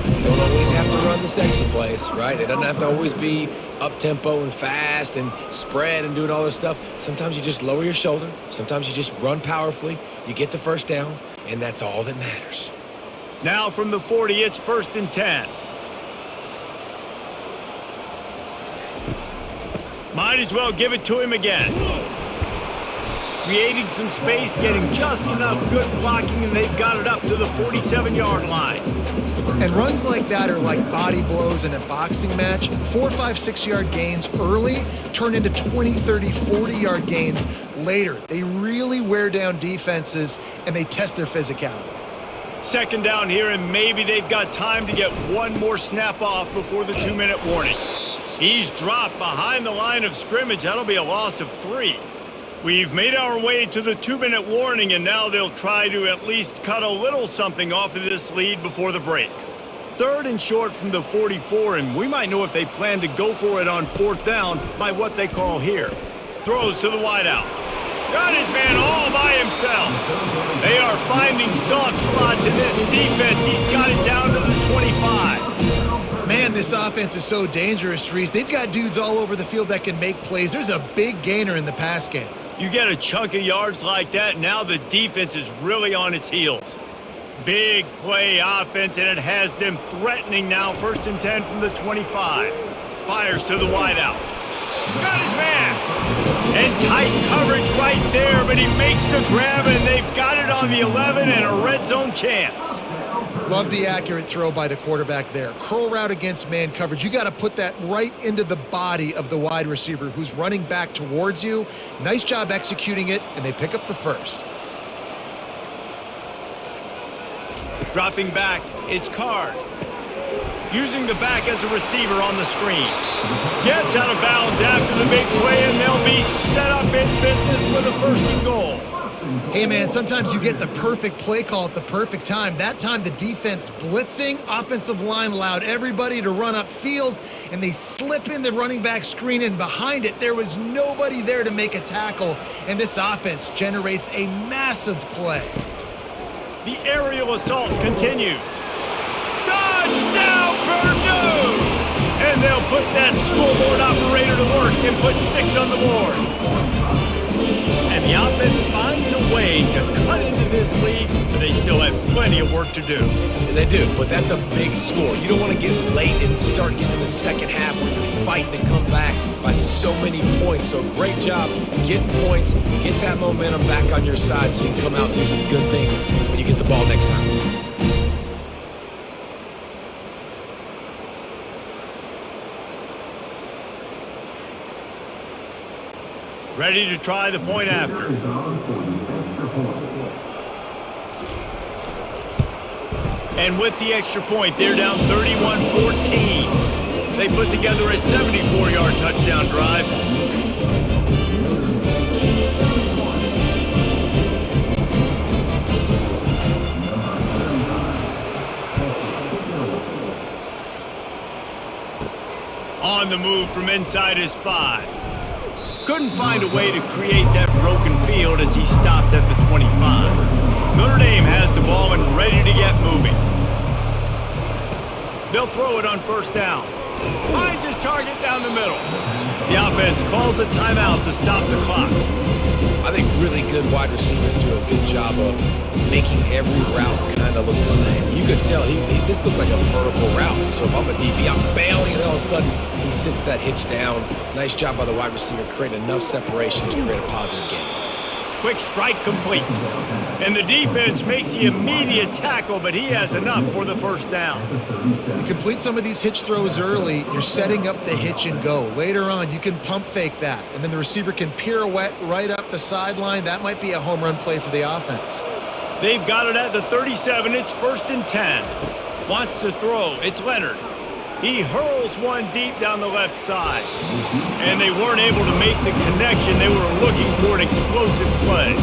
You don't always have to run the sexy plays, right? It doesn't have to always be up-tempo and fast and spread and doing all this stuff. Sometimes you just lower your shoulder. Sometimes you just run powerfully. You get the first down, and that's all that matters. Now from the 40, it's 1st and 10. Might as well give it to him again. Creating some space, getting just enough good blocking, and they've got it up to the 47-yard line. And runs like that are like body blows in a boxing match. 4, 5, 6-yard gains early turn into 20, 30, 40-yard gains later. They really wear down defenses, and they test their physicality. Second down here, and maybe they've got time to get one more snap off before the 2-minute warning. He's dropped behind the line of scrimmage. That'll be a loss of 3. We've made our way to the 2-minute warning, and now they'll try to at least cut a little something off of this lead before the break. 3rd and short from the 44, and we might know if they plan to go for it on 4th down by what they call here. Throws to the wideout. Got his man all by himself. They are finding soft spots in this defense. He's got it down to the 25. Man, this offense is so dangerous, Reese. They've got dudes all over the field that can make plays. There's a big gainer in the pass game. You get a chunk of yards like that, now the defense is really on its heels. Big play offense, and it has them threatening now. 1st and 10 from the 25. Fires to the wideout. Got his man. And tight coverage right there, but he makes the grab, and they've got it on the 11 and a red zone chance. Love the accurate throw by the quarterback there. Curl route against man coverage. You got to put that right into the body of the wide receiver who's running back towards you. Nice job executing it, and they pick up the 1st. Dropping back, it's Card. Using the back as a receiver on the screen. Gets out of bounds after the big play, and they'll be set up in business with a 1st and goal. Hey, man, sometimes you get the perfect play call at the perfect time. That time, the defense blitzing, offensive line allowed everybody to run upfield, and they slip in the running back screen, and behind it, there was nobody there to make a tackle, and this offense generates a massive play. The aerial assault continues. Touchdown, Purdue! And they'll put that scoreboard operator to work and put 6 on the board. And the offense finds a way to cut into this lead, but they still have plenty of work to do. They do, but that's a big score. You don't want to get late and start getting in the second half where you're fighting to come back by so many points. So great job getting points, get that momentum back on your side so you can come out and do some good things when you get the ball next time. Ready to try the point after. And with the extra point, they're down 31-14. They put together a 74-yard touchdown drive. on the move from inside his 5. Couldn't find a way to create that broken field as he stopped at the 25. Notre Dame has the ball and ready to get moving. They'll throw it on first down. Finds his target down the middle. The offense calls a timeout to stop the clock. I think really good wide receivers do a good job of making every route kind of look the same. You could tell this looked like a vertical route. So if I'm a DB, I'm bailing, and all of a sudden he sits that hitch down. Nice job by the wide receiver, creating enough separation to create a positive gain. Quick strike complete. And the defense makes the immediate tackle, but he has enough for the first down. You complete some of these hitch throws early, you're setting up the hitch and go. Later on, you can pump fake that, and then the receiver can pirouette right up the sideline. That might be a home run play for the offense. They've got it at the 37. It's 1st and 10. Wants to throw. It's Leonard. He hurls one deep down the left side. And they weren't able to make the connection. They were looking for an explosive play.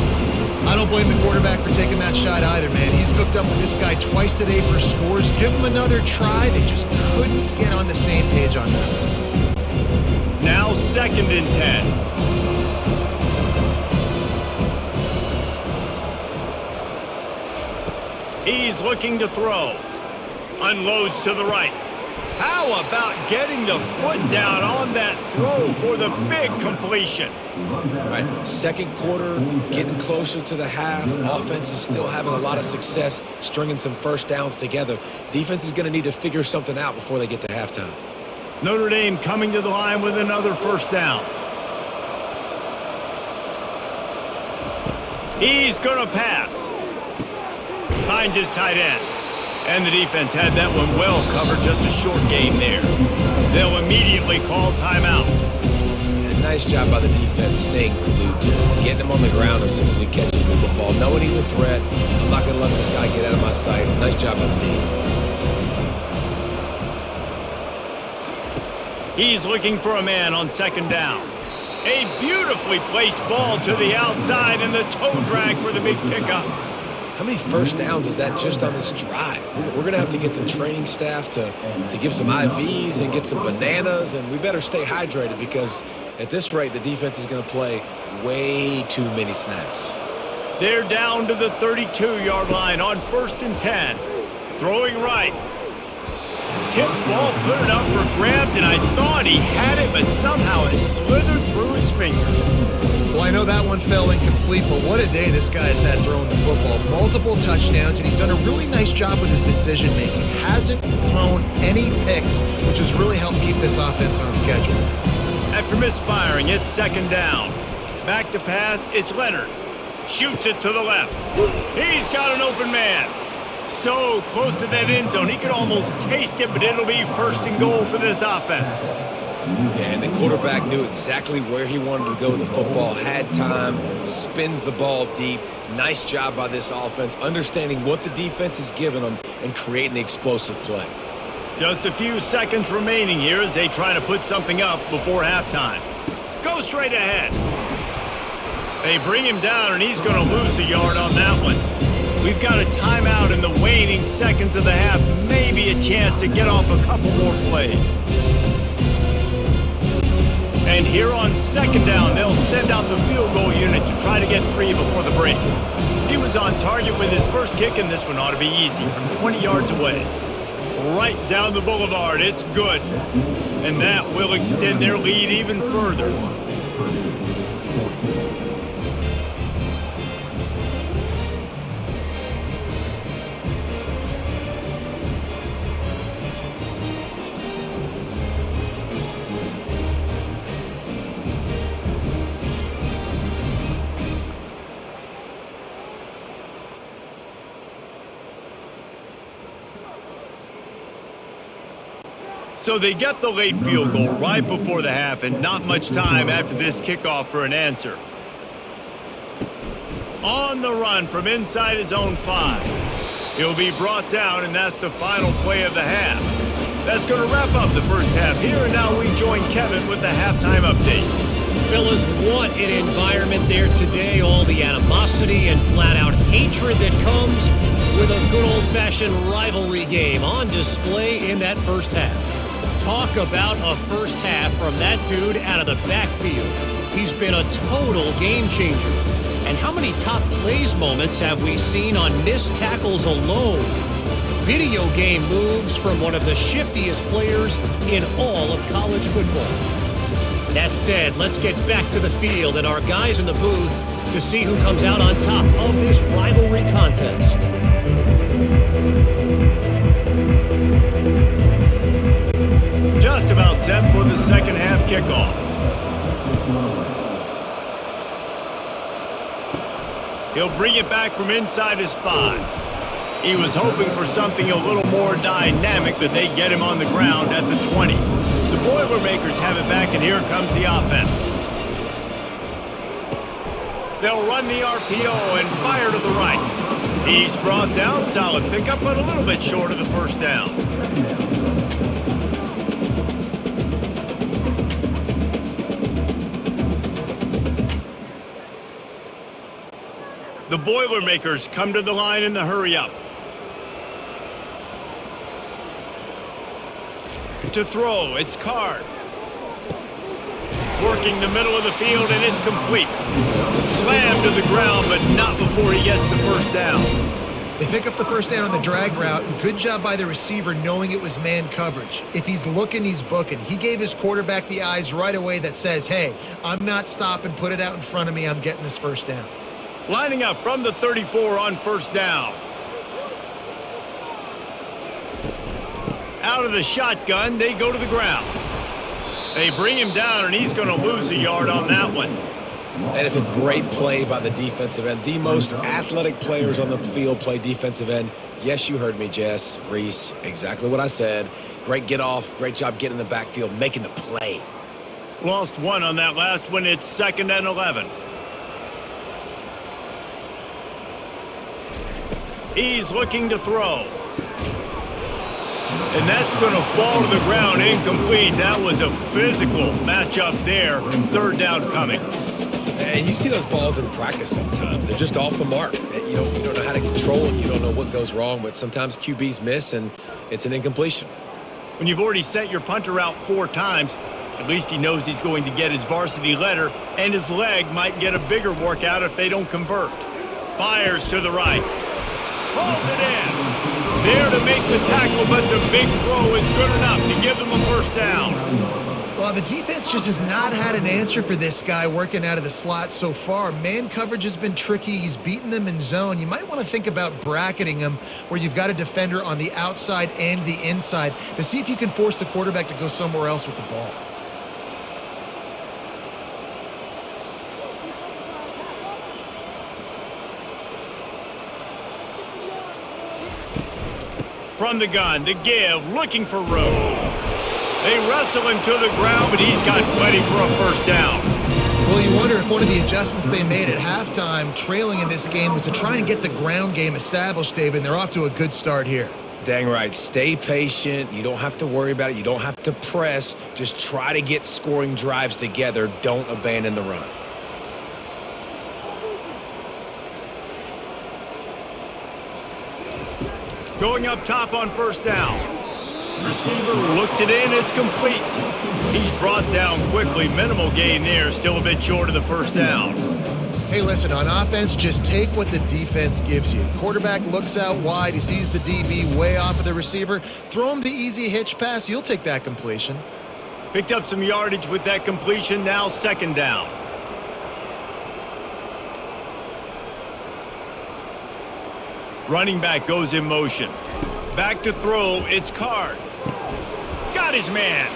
I don't blame the quarterback for taking that shot either, man. He's cooked up with this guy twice today for scores. Give him another try. They just couldn't get on the same page on that. Now 2nd and 10. He's looking to throw. Unloads to the right. How about getting the foot down on that throw for the big completion? All right, second quarter, getting closer to the half. Offense is still having a lot of success stringing some first downs together. Defense is going to need to figure something out before they get to halftime. Notre Dame coming to the line with another first down. He's going to pass. Finds his tight end. And the defense had that one well covered, just a short game there. They'll immediately call timeout. And nice job by the defense staying glued to him, getting him on the ground as soon as he catches the football, knowing he's a threat. I'm not going to let this guy get out of my sights. Nice job by the D. He's looking for a man on 2nd down. A beautifully placed ball to the outside, and the toe drag for the big pickup. How many first downs is that just on this drive? We're going to have to get the training staff to give some IVs and get some bananas, and we better stay hydrated because at this rate, the defense is going to play way too many snaps. They're down to the 32-yard line on 1st and 10. Throwing right. Tip ball, put it up for grabs, and I thought he had it, but somehow it slithered through his fingers. Well, I know that one fell incomplete, but what a day this guy's had throwing the football. Multiple touchdowns, and he's done a really nice job with his decision-making. Hasn't thrown any picks, which has really helped keep this offense on schedule. After misfiring, it's 2nd down. Back to pass, it's Leonard. Shoots it to the left. He's got an open man. So close to that end zone, he could almost taste it, but it'll be 1st and goal for this offense. Yeah, and the quarterback knew exactly where he wanted to go with the football, had time, spins the ball deep. Nice job by this offense, understanding what the defense is giving them and creating the explosive play. Just a few seconds remaining here as they try to put something up before halftime. Go straight ahead. They bring him down, and he's going to lose a yard on that one. We've got a timeout in the waning seconds of the half, maybe a chance to get off a couple more plays. And here on 2nd down, they'll send out the field goal unit to try to get 3 before the break. He was on target with his first kick, and this one ought to be easy from 20 yards away. Right down the boulevard, it's good. And that will extend their lead even further. So they get the late field goal right before the half, and not much time after this kickoff for an answer. On the run from inside his own 5. He'll be brought down, and that's the final play of the half. That's going to wrap up the first half here, and now we join Kevin with the halftime update. Fellas, what an environment there today. All the animosity and flat-out hatred that comes with a good old-fashioned rivalry game on display in that first half. Talk about a first half from that dude out of the backfield. He's been a total game changer. And how many top plays moments have we seen on missed tackles alone? Video game moves from one of the shiftiest players in all of college football. That said, let's get back to the field and our guys in the booth to see who comes out on top of this rivalry contest. Just about set for the second half kickoff. He'll bring it back from inside his 5. He was hoping for something a little more dynamic, but they get him on the ground at the 20. The Boilermakers have it back, and here comes the offense. They'll run the RPO and fire to the right. He's brought down, solid pickup, but a little bit short of the first down. The Boilermakers come to the line in the hurry-up. To throw, it's Card. Working the middle of the field, and it's complete. Slammed to the ground, but not before he gets the first down. They pick up the first down on the drag route. Good job by the receiver knowing it was man coverage. If he's looking, he's booking. He gave his quarterback the eyes right away that says, hey, I'm not stopping, put it out in front of me, I'm getting this first down. Lining up from the 34 on first down. Out of the shotgun, they go to the ground. They bring him down, and he's going to lose a yard on that one. And it's a great play by the defensive end. The most athletic players on the field play defensive end. Yes, you heard me, Jess, Reese, exactly what I said. Great get off, great job getting in the backfield, making the play. Lost one on that last one. It's 2nd and 11. He's looking to throw. And that's going to fall to the ground, incomplete. That was a physical matchup there. 3rd down coming. And you see those balls in practice sometimes. They're just off the mark. You don't know how to control it. You don't know what goes wrong, but sometimes QBs miss, and it's an incompletion. When you've already sent your punter out 4 times, at least he knows he's going to get his varsity letter, and his leg might get a bigger workout if they don't convert. Fires to the right. Pulls it in. There to make the tackle, but the big throw is good enough to give them a first down. Well, the defense just has not had an answer for this guy working out of the slot so far. Man coverage has been tricky. He's beaten them in zone. You might want to think about bracketing him where you've got a defender on the outside and the inside to see if you can force the quarterback to go somewhere else with the ball. From the gun, to give, looking for room. They wrestle him to the ground, but he's got plenty for a first down. Well, you wonder if one of the adjustments they made at halftime, trailing in this game, was to try and get the ground game established, David, and they're off to a good start here. Dang right. Stay patient. You don't have to worry about it. You don't have to press. Just try to get scoring drives together. Don't abandon the run. Going up top on first down. Receiver looks it in. It's complete. He's brought down quickly. Minimal gain there. Still a bit short of the first down. Hey, listen, on offense, just take what the defense gives you. Quarterback looks out wide. He sees the DB way off of the receiver. Throw him the easy hitch pass. You'll take that completion. Picked up some yardage with that completion. Now 2nd down. Running back goes in motion. Back to throw. It's Card. Got his man.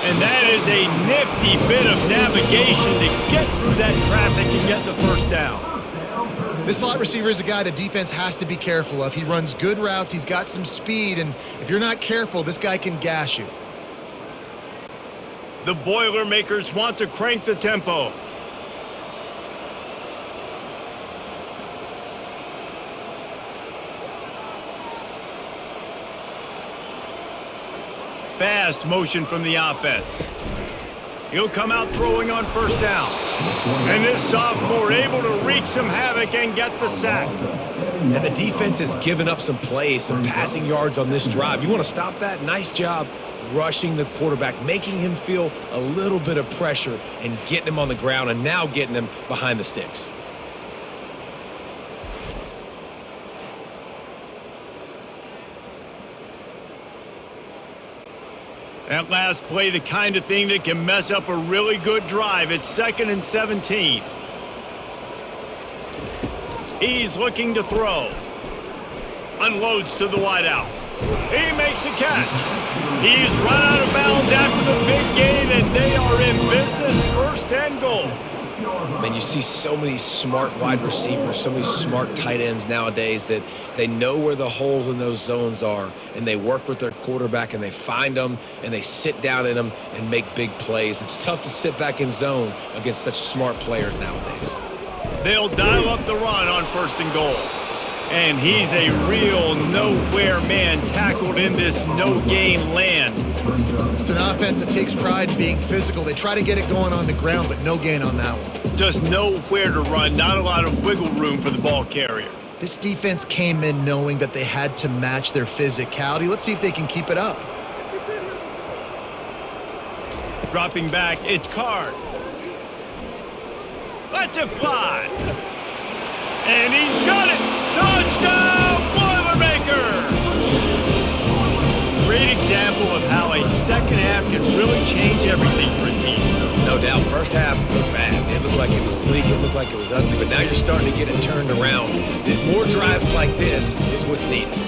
And that is a nifty bit of navigation to get through that traffic and get the first down. This slot receiver is a guy the defense has to be careful of. He runs good routes. He's got some speed. And if you're not careful, this guy can gash you. The Boilermakers want to crank the tempo. Fast motion from the offense. He'll come out throwing on first down. And this sophomore able to wreak some havoc and get the sack. And the defense has given up some plays, some passing yards on this drive. You want to stop that? Nice job rushing the quarterback, making him feel a little bit of pressure and getting him on the ground and now getting him behind the sticks. That last play, the kind of thing that can mess up a really good drive. It's 2nd and 17. He's looking to throw. Unloads to the wideout. He makes a catch. He's run out of bounds after the big gain, and they are in business, 1st and goal. Man, you see so many smart wide receivers, so many smart tight ends nowadays that they know where the holes in those zones are, and they work with their quarterback, and they find them, and they sit down in them and make big plays. It's tough to sit back in zone against such smart players nowadays. They'll dial up the run on 1st and goal. And he's a real nowhere man tackled in this no-gain land. It's an offense that takes pride in being physical. They try to get it going on the ground, but no gain on that one. Just nowhere to run, not a lot of wiggle room for the ball carrier. This defense came in knowing that they had to match their physicality. Let's see if they can keep it up. Dropping back, it's Card. Lets it fly. And he's got it! Touchdown, Boilermaker! Great example of how a second half can really change everything for a team. No doubt, first half looked bad. It looked like it was bleak, it looked like it was ugly, but now you're starting to get it turned around. More drives like this is what's needed.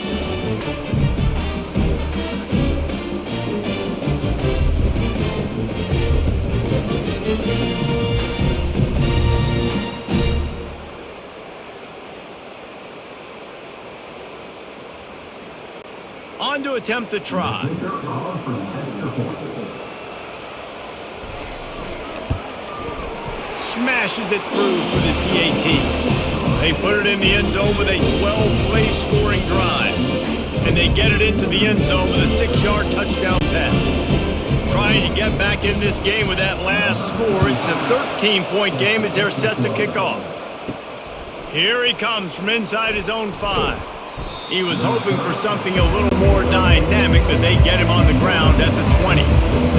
On to attempt the try. Smashes it through for the PAT. They put it in the end zone with a 12-play scoring drive. And they get it into the end zone with a 6-yard touchdown pass. Trying to get back in this game with that last score. It's a 13-point game as they're set to kick off. Here he comes from inside his own 5. He was hoping for something a little more dynamic, but they get him on the ground at the 20.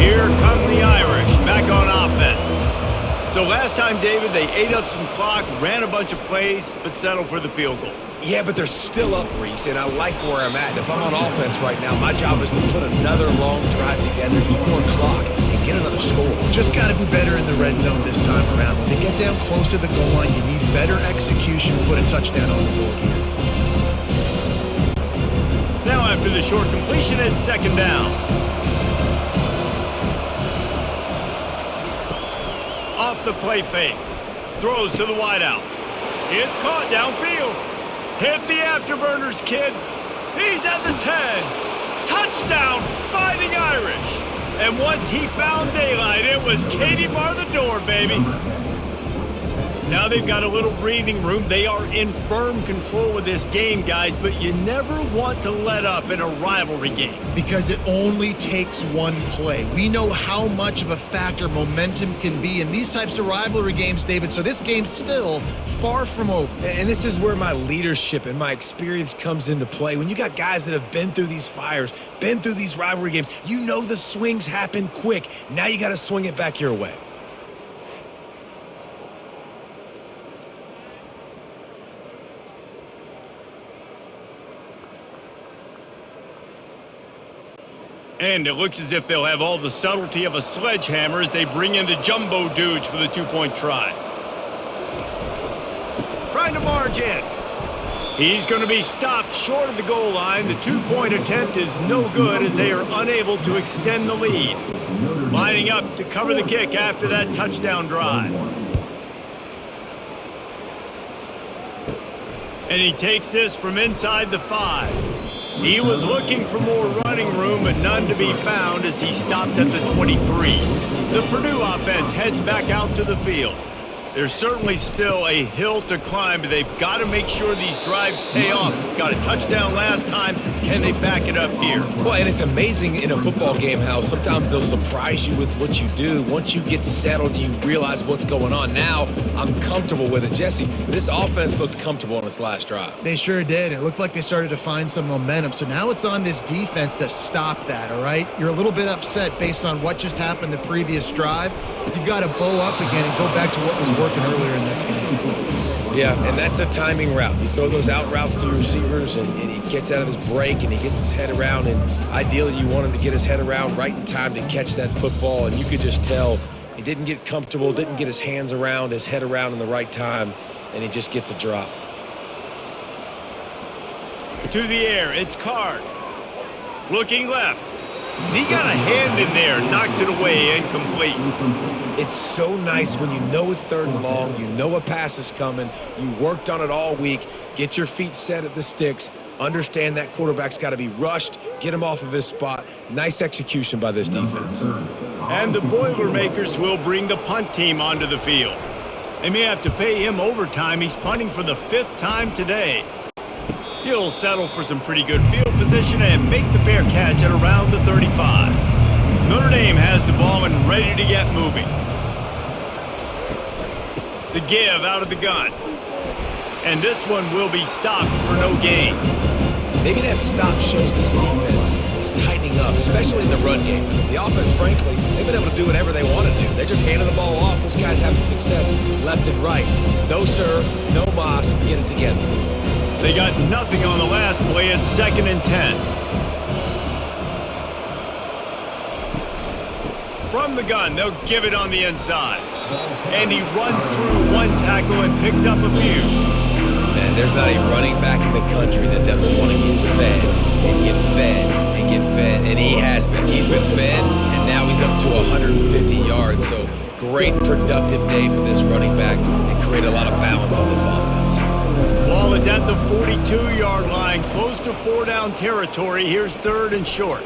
Here come the Irish, back on offense. So last time, David, they ate up some clock, ran a bunch of plays, but settled for the field goal. Yeah, but they're still up, Reese, and I like where I'm at. And if I'm on offense right now, my job is to put another long drive together, eat more clock, and get another score. Just got to be better in the red zone this time around. When they get down close to the goal line, you need better execution to put a touchdown on the board here. Now after the short completion, it's 2nd down. Off the play fake. Throws to the wideout. It's caught downfield. Hit the afterburners, kid. He's at the 10. Touchdown, Fighting Irish. And once he found daylight, it was Katie bar the door, baby. Now they've got a little breathing room. They are in firm control of this game, guys, but you never want to let up in a rivalry game. Because it only takes one play. We know how much of a factor momentum can be in these types of rivalry games, David, so this game's still far from over. And this is where my leadership and my experience comes into play. When you got guys that have been through these fires, been through these rivalry games, you know the swings happen quick. Now you got to swing it back your way. And it looks as if they'll have all the subtlety of a sledgehammer as they bring in the jumbo dudes for the 2-point try. Trying to march in. He's going to be stopped short of the goal line. The 2-point attempt is no good as they are unable to extend the lead. Lining up to cover the kick after that touchdown drive. And he takes this from inside the 5. He was looking for more running room, but none to be found as he stopped at the 23. The Purdue offense heads back out to the field. There's certainly still a hill to climb, but they've got to make sure these drives pay off. Got a touchdown last time, Can they back it up here? Well, and it's amazing in a football game how sometimes they'll surprise you with what you do. Once you get settled and you realize what's going on, now I'm comfortable with it. Jesse, this offense looked comfortable on its last drive. They sure did. It looked like they started to find some momentum. So now it's on this defense to stop that, all right? You're a little bit upset based on what just happened the previous drive. You've got to bow up again and go back to what was working earlier in this game. Yeah, and that's a timing route. You throw those out routes to your receivers, and he gets out of his break, and he gets his head around, and ideally you want him to get his head around right in time to catch that football, and you could just tell he didn't get comfortable, didn't get his hands around, his head around in the right time, and he just gets a drop. To the air, it's Card. Looking left. He got a hand in there, knocks it away, incomplete. It's so nice when you know it's 3rd and long, you know a pass is coming, you worked on it all week, get your feet set at the sticks, understand that quarterback's got to be rushed, get him off of his spot. Nice execution by this defense. And the Boilermakers will bring the punt team onto the field. They may have to pay him overtime. He's punting for the 5th time today. He'll settle for some pretty good field position and make the fair catch at around the 35. Notre Dame has the ball and ready to get moving. The give out of the gun. And this one will be stopped for no gain. Maybe that stop shows this defense is tightening up, especially in the run game. The offense, frankly, they've been able to do whatever they want to do. They're just handing the ball off. This guy's having success left and right. No sir, no mas, get it together. They got nothing on the last play. It's 2nd and 10. From the gun, they'll give it on the inside. And he runs through one tackle and picks up a few. Man, there's not a running back in the country that doesn't want to get fed and get fed and get fed. And he has been. He's been fed, and now he's up to 150 yards. So great productive day for this running back and create a lot of balance on this offense. Ball is at the 42-yard line, close to 4-down territory. Here's 3rd and short.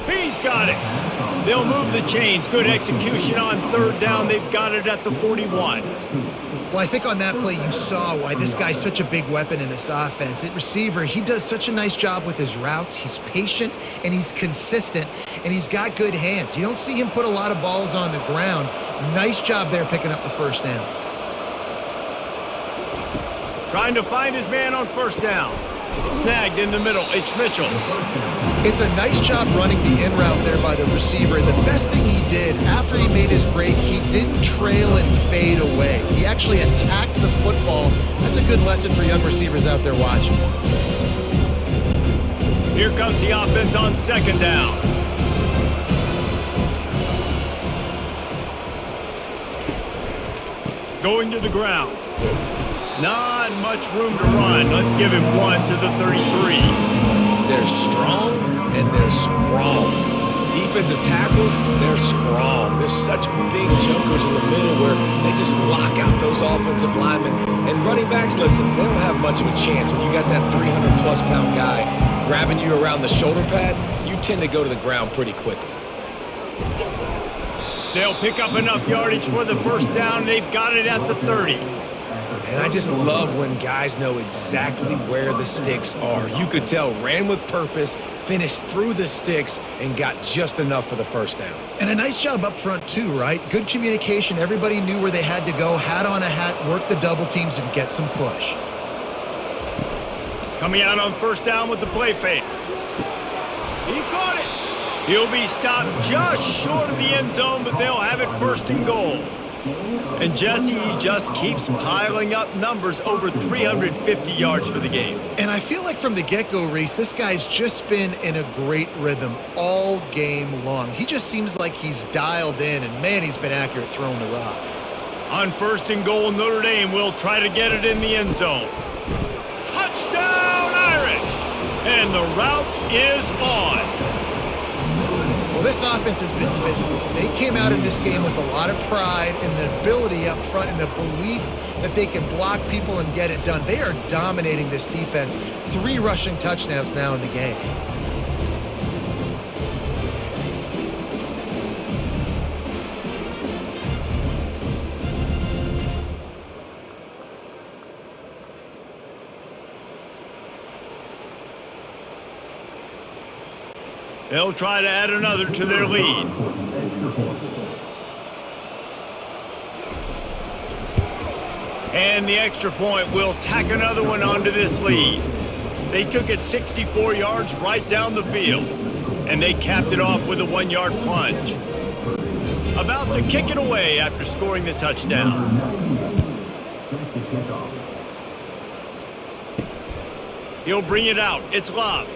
He's got it. They'll move the chains. Good execution on 3rd down. They've got it at the 41. Well, I think on that play you saw why this guy's such a big weapon in this offense. At receiver, he does such a nice job with his routes. He's patient, and he's consistent, and he's got good hands. You don't see him put a lot of balls on the ground. Nice job there picking up the 1st down. Trying to find his man on 1st down. Snagged in the middle. It's Mitchell. It's a nice job running the in route there by the receiver. And the best thing he did after he made his break, he didn't trail and fade away. He actually attacked the football. That's a good lesson for young receivers out there watching. Here comes the offense on 2nd down. Going to the ground. Not much room to run. Let's give him one to the 33. They're strong and they're strong. Defensive tackles, they're strong. There's such big jokers in the middle where they just lock out those offensive linemen. And running backs, listen, they don't have much of a chance. When you got that 300-plus pound guy grabbing you around the shoulder pad, you tend to go to the ground pretty quickly. They'll pick up enough yardage for the 1st down. They've got it at the 30. And I just love when guys know exactly where the sticks are. You could tell, ran with purpose, finished through the sticks, and got just enough for the 1st down. And a nice job up front too, right? Good communication. Everybody knew where they had to go. Hat on a hat, work the double teams, and get some push. Coming out on 1st down with the play fake. He caught it. He'll be stopped just short of the end zone, but they'll have it 1st and goal. And Jesse, he just keeps piling up numbers, over 350 yards for the game. And I feel like from the get-go, Reese, this guy's just been in a great rhythm all game long. He just seems like he's dialed in, and man, he's been accurate throwing the rock. On 1st and goal, Notre Dame will try to get it in the end zone. Touchdown, Irish! And the route is on. Well, this offense has been physical. They came out in this game with a lot of pride and the ability up front and the belief that they can block people and get it done. They are dominating this defense. 3 rushing touchdowns now in the game. They'll try to add another to their lead. And the extra point will tack another one onto this lead. They took it 64 yards right down the field, and they capped it off with a 1-yard plunge. About to kick it away after scoring the touchdown. He'll bring it out. It's Love.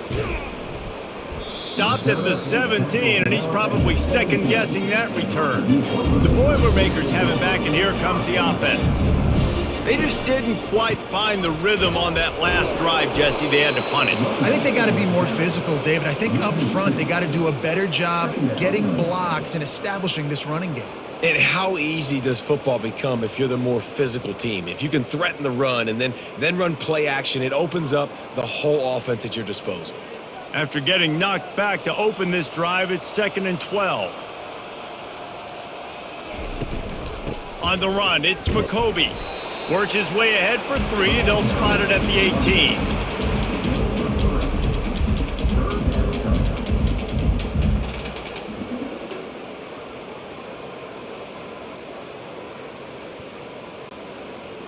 Stopped at the 17, and he's probably second-guessing that return. The Boilermakers have it back, and here comes the offense. They just didn't quite find the rhythm on that last drive, Jesse. They had to punt it. I think they got to be more physical, David. I think up front they got to do a better job getting blocks and establishing this running game. And how easy does football become if you're the more physical team? If you can threaten the run and then run play action, it opens up the whole offense at your disposal. After getting knocked back to open this drive, it's 2nd and 12. On the run, it's McCoby. Works his way ahead for 3. They'll spot it at the 18.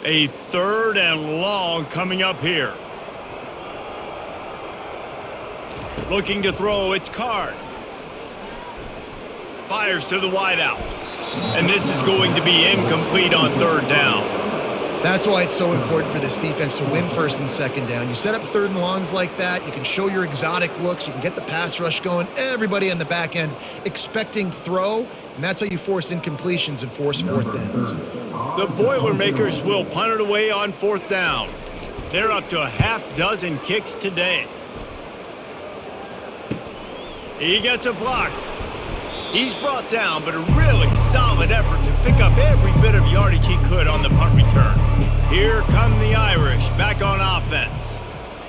A 3rd and long coming up here. Looking to throw, it's Card. Fires to the wideout. And this is going to be incomplete on 3rd down. That's why it's so important for this defense to win 1st and 2nd down. You set up 3rd and longs like that, you can show your exotic looks, you can get the pass rush going, everybody on the back end expecting throw, and that's how you force incompletions and force 4th downs. The Boilermakers will punt it away on 4th down. They're up to a half-dozen kicks today. He gets a block. He's brought down, but a really solid effort to pick up every bit of yardage he could on the punt return. Here come the Irish back on offense.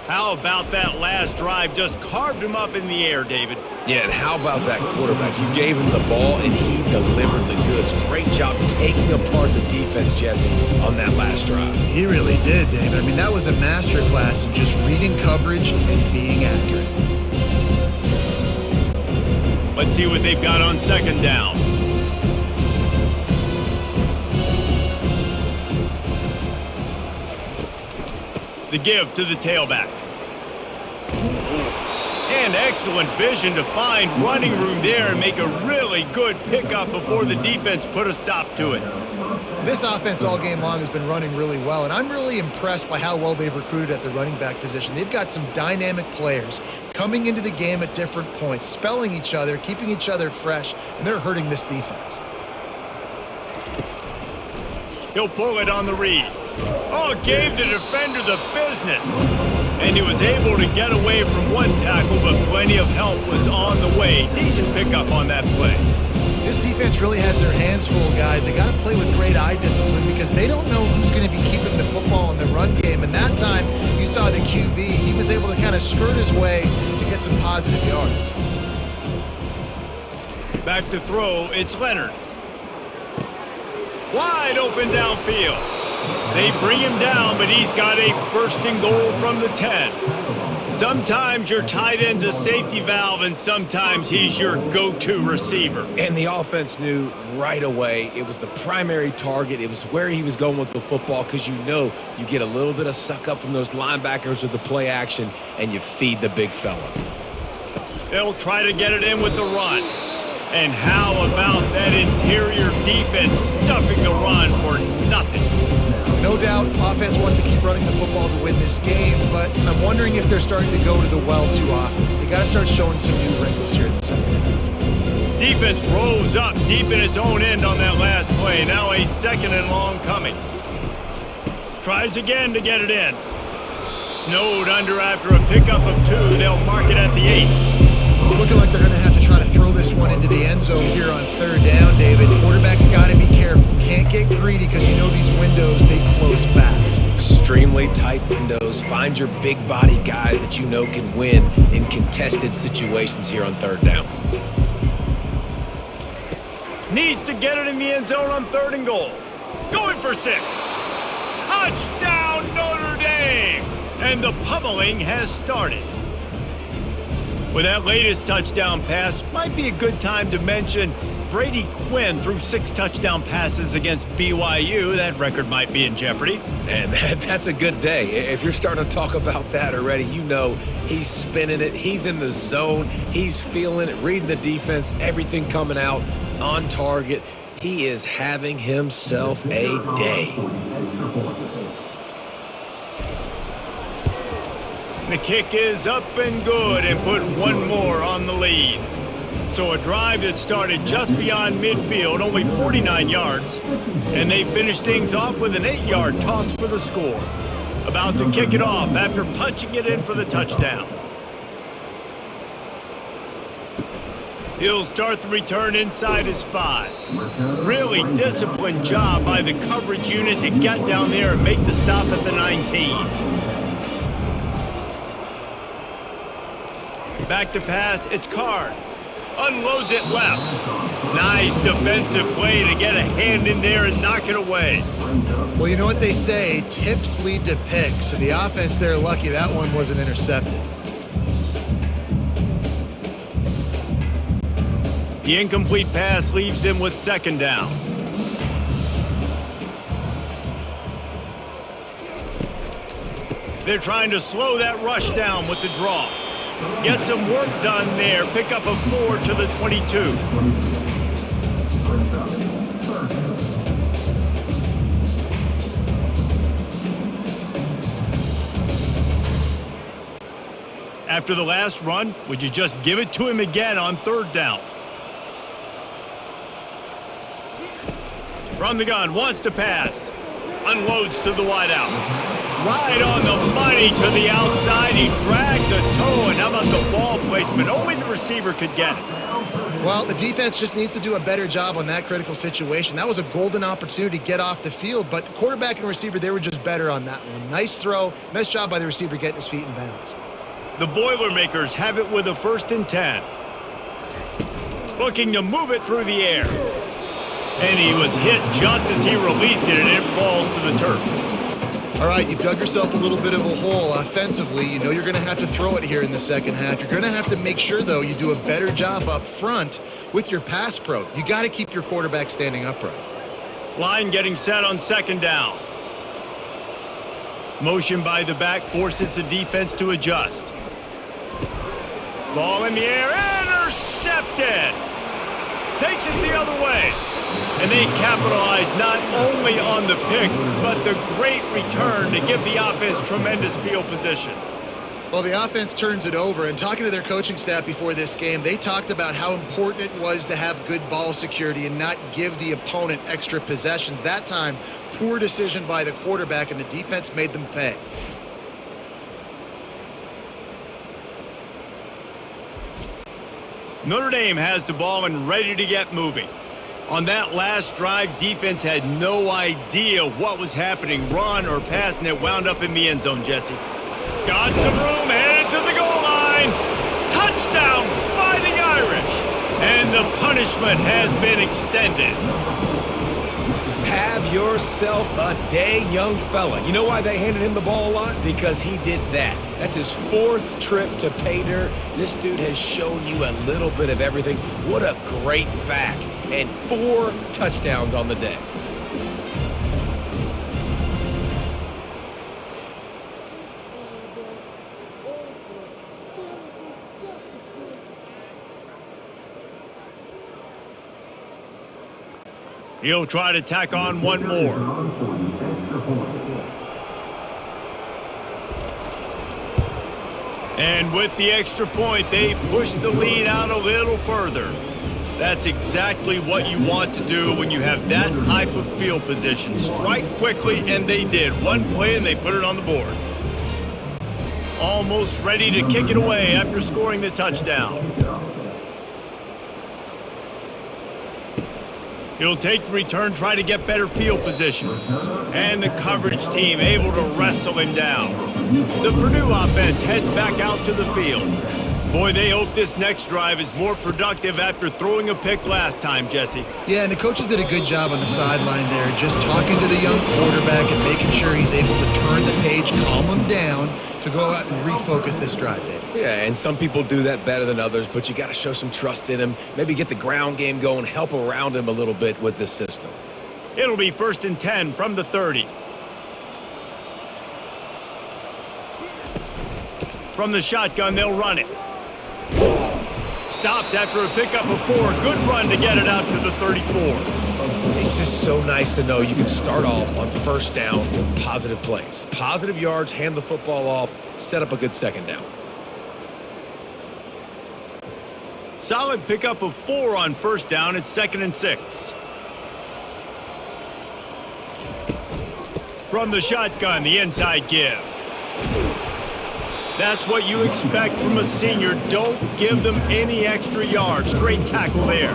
How about that last drive? Just carved him up in the air, David. Yeah, and how about that quarterback? You gave him the ball, and he delivered the goods. Great job taking apart the defense, Jesse, on that last drive. He really did, David. I mean, that was a masterclass in just reading coverage and being accurate. Let's see what they've got on 2nd down. The give to the tailback. And excellent vision to find running room there and make a really good pickup before the defense put a stop to it. This offense all game long has been running really well, and I'm really impressed by how well they've recruited at the running back position. They've got some dynamic players coming into the game at different points, spelling each other, keeping each other fresh, and they're hurting this defense. He'll pull it on the read. Oh, gave the defender the business. And he was able to get away from one tackle, but plenty of help was on the way. Decent pickup on that play. This defense really has their hands full, guys. They got to play with great eye discipline because they don't know who's going to be keeping the football in the run game. And that time, you saw the QB. He was able to kind of skirt his way to get some positive yards. Back to throw, it's Leonard. Wide open downfield. They bring him down, but he's got a 1st and goal from the 10. Sometimes your tight end's a safety valve, and sometimes he's your go-to receiver. And the offense knew right away it was the primary target. It was where he was going with the football because you know you get a little bit of suck up from those linebackers with the play action, and you feed the big fella. They'll try to get it in with the run. And how about that interior defense stuffing the run for nothing? No doubt, offense wants to keep running the football to win this game, but I'm wondering if they're starting to go to the well too often. They got to start showing some new wrinkles here in the 2nd half. Defense rose up deep in its own end on that last play. Now a 2nd and long coming. Tries again to get it in. Snowed under after a pickup of 2. They'll mark it at the 8. It's looking like they're going to have to try to throw this one into the end zone here on 3rd down, David. Quarterback's got to be careful. Can't get greedy because you know these windows, they close fast. Extremely tight windows. Find your big body guys that you know can win in contested situations here on 3rd down. Needs to get it in the end zone on 3rd and goal. Going for 6. Touchdown, Notre Dame! And the pummeling has started. With that latest touchdown pass, might be a good time to mention Brady Quinn threw 6 touchdown passes against BYU. That record might be in jeopardy. And that's a good day. If you're starting to talk about that already, you know he's spinning it. He's in the zone. He's feeling it, reading the defense, everything coming out on target. He is having himself a day. The kick is up and good and put one more on the lead. So a drive that started just beyond midfield, only 49 yards, and they finished things off with an 8-yard toss for the score. About to kick it off after punching it in for the touchdown. He'll start the return inside his 5. Really disciplined job by the coverage unit to get down there and make the stop at the 19. Back to pass, it's Card. Unloads it left. Nice defensive play to get a hand in there and knock it away. Well, you know what they say, tips lead to picks, and the offense there lucky that one wasn't intercepted. The incomplete pass leaves him with 2nd down. They're trying to slow that rush down with the draw. Get some work done there. Pick up a 4 to the 22. After the last run, would you just give it to him again on 3rd down? From the gun, wants to pass. Unloads to the wideout. Right on the money to the outside. He dragged the toe, and how about the ball placement? Only the receiver could get it. Well, the defense just needs to do a better job on that critical situation. That was a golden opportunity to get off the field, but the quarterback and receiver, they were just better on that one. Nice throw. Nice job by the receiver getting his feet in bounds. The Boilermakers have it with a 1st and 10. Looking to move it through the air. And he was hit just as he released it, and it falls to the turf. All right, you've dug yourself a little bit of a hole offensively. You know you're going to have to throw it here in the second half. You're going to have to make sure, though, you do a better job up front with your pass pro. You got to keep your quarterback standing upright. Line getting set on 2nd down. Motion by the back forces the defense to adjust. Ball in the air, intercepted! Takes it the other way. And they capitalize not only on the pick, but the great return to give the offense tremendous field position. Well, the offense turns it over, and talking to their coaching staff before this game, they talked about how important it was to have good ball security and not give the opponent extra possessions. That time, poor decision by the quarterback, and the defense made them pay. Notre Dame has the ball and ready to get moving. On that last drive, defense had no idea what was happening, run or pass, and it wound up in the end zone, Jesse. Got some room, headed to the goal line. Touchdown, Fighting Irish. And the punishment has been extended. Have yourself a day, young fella. You know why they handed him the ball a lot? Because he did that. That's his 4th trip to pay dirt. This dude has shown you a little bit of everything. What a great back. And 4 touchdowns on the day. He'll try to tack on one more. And with the extra point, they push the lead out a little further. That's exactly what you want to do when you have that type of field position. Strike quickly, and they did. One play, and they put it on the board. Almost ready to kick it away after scoring the touchdown. He'll take the return, try to get better field position. And the coverage team able to wrestle him down. The Purdue offense heads back out to the field. Boy, they hope this next drive is more productive after throwing a pick last time, Jesse. Yeah, and the coaches did a good job on the sideline there, just talking to the young quarterback and making sure he's able to turn the page, calm him down, to to go out and refocus this drive, Dave. Yeah, and some people do that better than others, but you got to show some trust in him. Maybe get the ground game going, help around him a little bit with this system. It'll be 1st and 10 from the 30. From the shotgun, they'll run it. Stopped after a pickup of 4. Good run to get it out to the 34. It's just so nice to know you can start off on first down with positive plays. Positive yards, hand the football off, set up a good second down. Solid pickup of 4 on first down. It's 2nd and 6. From the shotgun, the inside give. That's what you expect from a senior. Don't give them any extra yards. Great tackle there.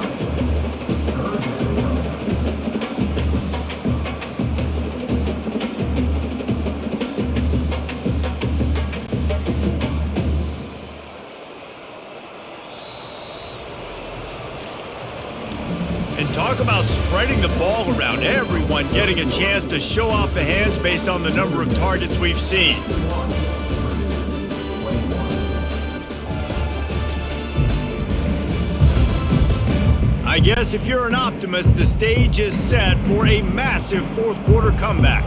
And talk about spreading the ball around. Everyone getting a chance to show off the hands based on the number of targets we've seen. I guess if you're an optimist, the stage is set for a massive fourth-quarter comeback.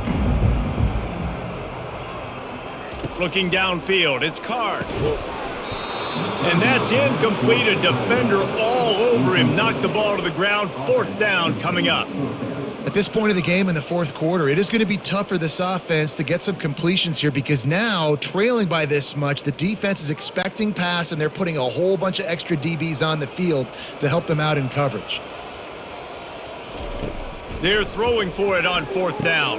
Looking downfield, it's Card. And that's incomplete. A defender all over him. Knocked the ball to the ground. 4th down coming up. At this point of the game in the fourth quarter, it is going to be tough for this offense to get some completions here because now, trailing by this much, the defense is expecting pass and they're putting a whole bunch of extra DBs on the field to help them out in coverage. They're throwing for it on 4th down.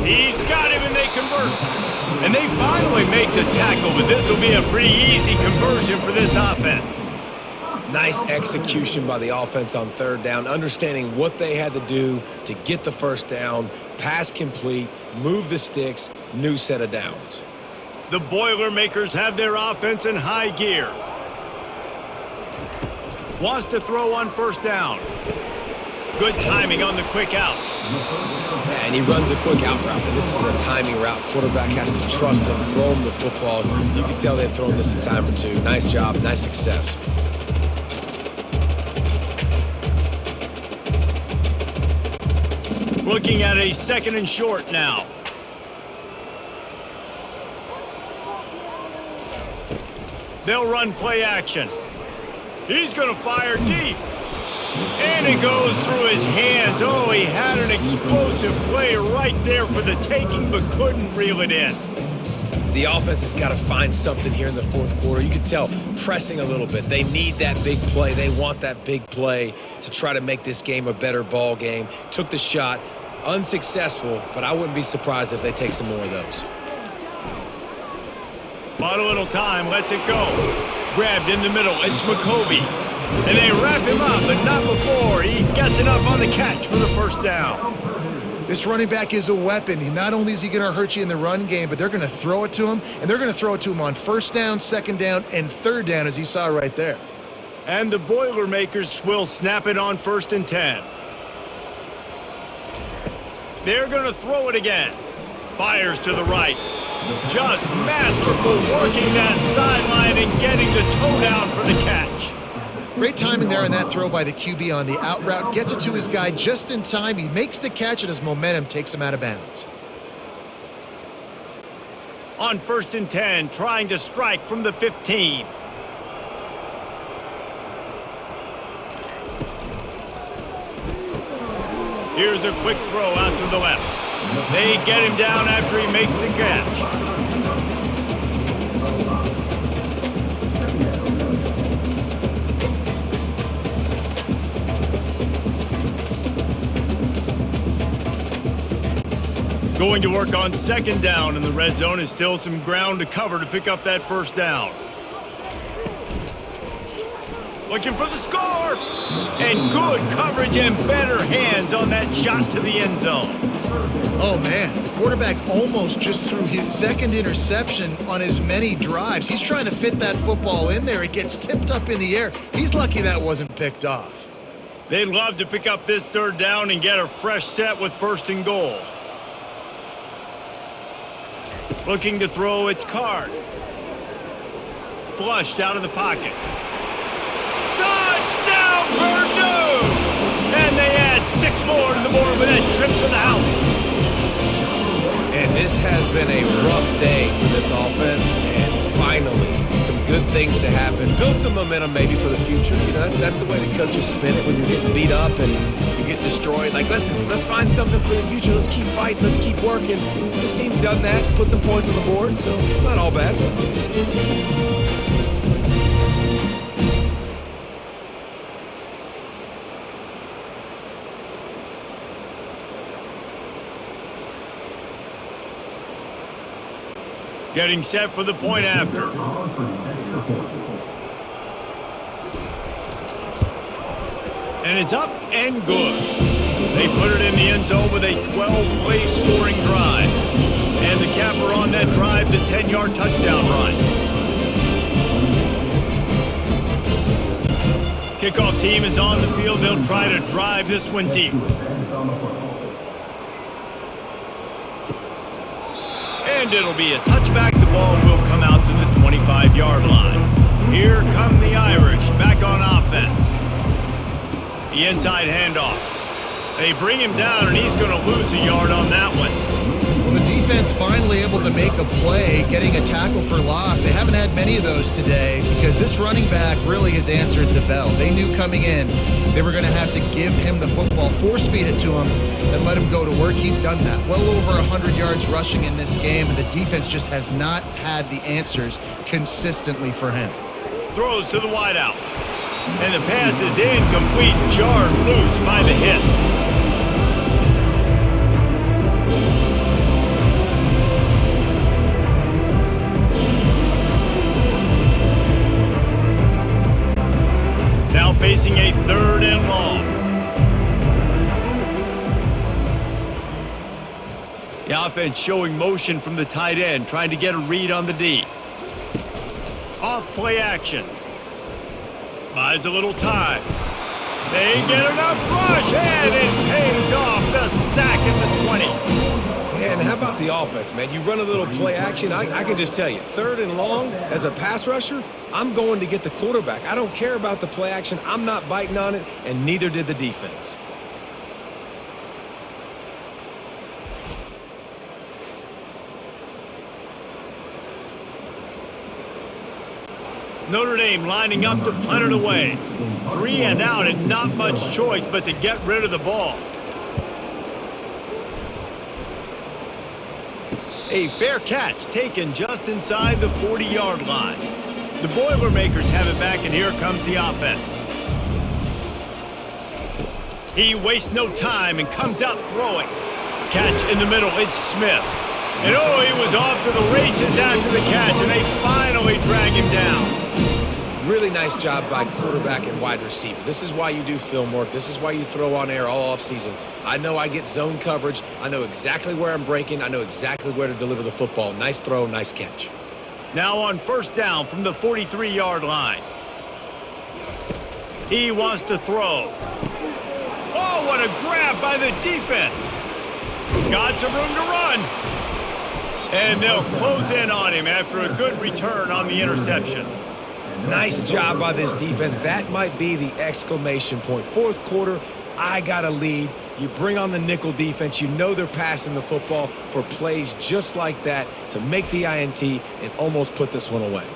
He's got him and they convert. And they finally make the tackle, but this will be a pretty easy conversion for this offense. Nice execution by the offense on 3rd down, understanding what they had to do to get the first down, pass complete, move the sticks, new set of downs. The Boilermakers have their offense in high gear. Wants to throw on 1st down. Good timing on the quick out. Yeah, and he runs a quick out route, and this is a timing route. Quarterback has to trust him, throw him the football. You can tell they've thrown this a time or two. Nice job, nice success. Looking at a 2nd and short now. They'll run play action. He's going to fire deep. And it goes through his hands. Oh, he had an explosive play right there for the taking, but couldn't reel it in. The offense has got to find something here in the fourth quarter. You can tell pressing a little bit. They need that big play. They want that big play to try to make this game a better ball game. Took the shot, unsuccessful, but I wouldn't be surprised if they take some more of those. Bought a little time, lets it go. Grabbed in the middle, it's McCoby. And they wrap him up, but not before he gets enough on the catch for the first down. This running back is a weapon. Not only is he going to hurt you in the run game, but they're going to throw it to him, and they're going to throw it to him on 1st down, 2nd down, and 3rd down, as you saw right there. And the Boilermakers will snap it on 1st and 10. They're going to throw it again. Fires to the right. Just masterful working that sideline and getting the toe down for the catch. Great timing there on that throw by the QB on the out route. Gets it to his guy just in time. He makes the catch, and his momentum takes him out of bounds. On 1st and 10, trying to strike from the 15. Here's a quick throw out to the left. They get him down after he makes the catch. Going to work on 2nd down, and the red zone is still some ground to cover to pick up that 1st down. Looking for the score! And good coverage and better hands on that shot to the end zone. Oh, man. The quarterback almost just threw his 2nd interception on as many drives. He's trying to fit that football in there. It gets tipped up in the air. He's lucky that wasn't picked off. They'd love to pick up this 3rd down and get a fresh set with 1st and goal. Looking to throw its card. Flushed out of the pocket. Touchdown, Purdue! And they add 6 more to the board with that trip to the house. And this has been a rough day for this offense, and finally, some good things to happen. Build some momentum maybe for the future. You know, that's the way the coaches spin it when you're getting beat up and you're getting destroyed. Like, listen, let's find something for the future. Let's keep fighting. Let's keep working. This team's done that, put some points on the board, so it's not all bad. Getting set for the point after. And it's up and good. They put it in the end zone with a 12-play scoring drive. And the capper on that drive, the 10-yard touchdown run. Kickoff team is on the field. They'll try to drive this one deep. And it'll be a touchback. The ball will come out to the 25-yard line. Here come the Irish back on offense. The inside handoff. They bring him down, and he's going to lose a yard on that one. Well, the defense finally able to make a play, getting a tackle for loss. They haven't had many of those today because this running back really has answered the bell. They knew coming in they were going to have to give him the football, force-feed it to him, and let him go to work. He's done that. Well over 100 yards rushing in this game, and the defense just has not had the answers consistently for him. Throws to the wideout. And the pass is incomplete, jarred loose by the hit. Now facing a 3rd and long. The offense showing motion from the tight end, trying to get a read on the D. Off play action. Buys a little time. They get enough rush, and it pays off. The sack at the 20. Man, how about the offense, man? You run a little play action. I can just tell you, 3rd and long, as a pass rusher, I'm going to get the quarterback. I don't care about the play action. I'm not biting on it, and neither did the defense. Notre Dame lining up to punt it away. 3 and out and not much choice but to get rid of the ball. A fair catch taken just inside the 40-yard line. The Boilermakers have it back, and here comes the offense. He wastes no time and comes out throwing. Catch in the middle, it's Smith. And oh, he was off to the races after the catch, and they finally drag him down. Really nice job by quarterback and wide receiver. This is why you do film work. This is why you throw on air all offseason. I know I get zone coverage. I know exactly where I'm breaking. I know exactly where to deliver the football. Nice throw, nice catch. Now on 1st down from the 43-yard line. He wants to throw. Oh, what a grab by the defense. Got some room to run. And they'll close in on him after a good return on the interception. Nice job by this defense. That might be the exclamation point. 4th quarter, I got a lead. You bring on the nickel defense. You know they're passing the football for plays just like that to make the INT and almost put this one away.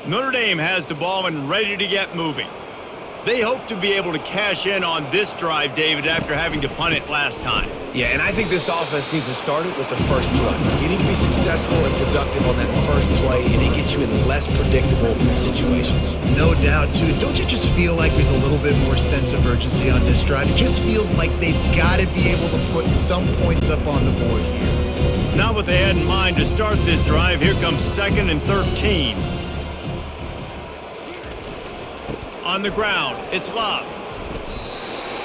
Notre Dame has the ball and ready to get moving. They hope to be able to cash in on this drive, David, after having to punt it last time. Yeah, and I think this offense needs to start it with the first play. You need to be successful and productive on that first play, and it gets you in less predictable situations. No doubt, too. Don't you just feel like there's a little bit more sense of urgency on this drive? It just feels like they've got to be able to put some points up on the board here. Not what they had in mind to start this drive. Here comes 2nd and 13. On the ground, it's Love.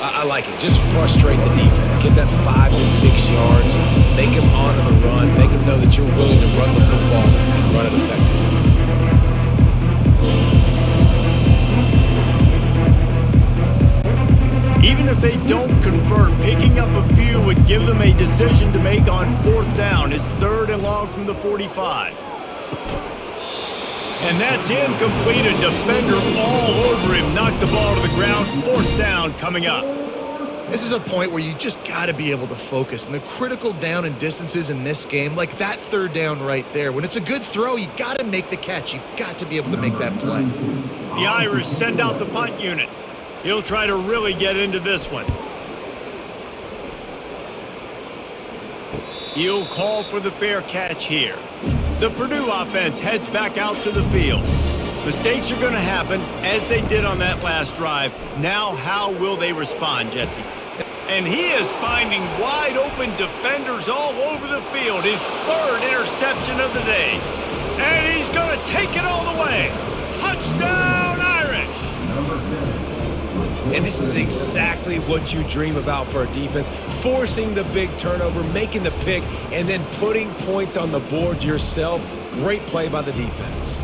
I like it. Just frustrate the defense. Get that 5 to 6 yards. Make them honor the run. Make them know that you're willing to run the football and run it effectively. Even if they don't convert, picking up a few would give them a decision to make on 4th down. It's 3rd and long from the 45. And that's incomplete. A defender all over him. Knocked the ball to the ground. 4th down coming up. This is a point where you just got to be able to focus. And the critical down and distances in this game, like that 3rd down right there, when it's a good throw, you got to make the catch. You got to be able to make that play. The Irish send out the punt unit. He'll try to really get into this one. He'll call for the fair catch here. The Purdue offense heads back out to the field. Mistakes are going to happen, as they did on that last drive. Now, how will they respond, Jesse? And he is finding wide open defenders all over the field. His 3rd interception of the day. And he's going to take it all the way. Touchdown, Irish! And this is exactly what you dream about for a defense. Forcing the big turnover, making the pick, and then putting points on the board yourself. Great play by the defense.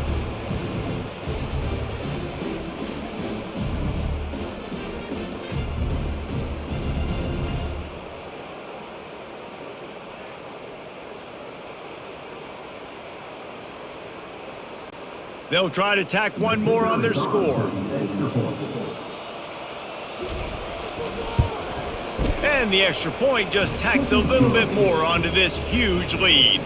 They'll try to tack one more on their score. And the extra point just tacks a little bit more onto this huge lead.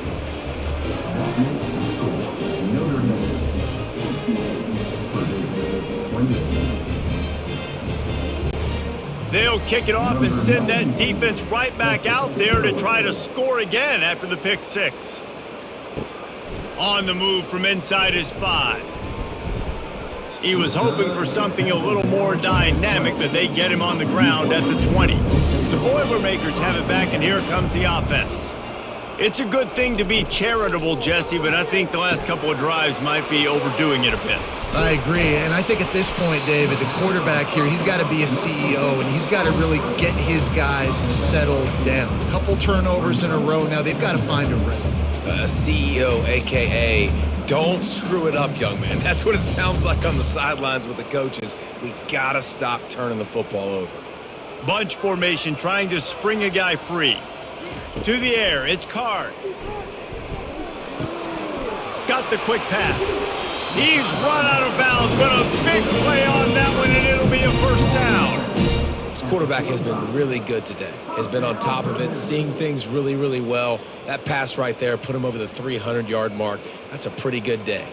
They'll kick it off and send that defense right back out there to try to score again after the pick 6. On the move from inside his 5. He was hoping for something a little more dynamic, but they get him on the ground at the 20. The Boilermakers have it back, and here comes the offense. It's a good thing to be charitable, Jesse, but I think the last couple of drives might be overdoing it a bit. I agree, and I think at this point, David, the quarterback here, he's got to be a CEO, and he's got to really get his guys settled down. A couple turnovers in a row now. They've got to find a rhythm. CEO, a.k.a. don't screw it up, young man. That's what it sounds like on the sidelines with the coaches. We got to stop turning the football over. Bunch formation trying to spring a guy free. To the air, it's Card. Got the quick pass. He's run out of bounds, but a big play on that one, and it'll be a 1st down. This quarterback has been really good today. Has been on top of it, seeing things really, really well. That pass right there put him over the 300-yard mark. That's a pretty good day.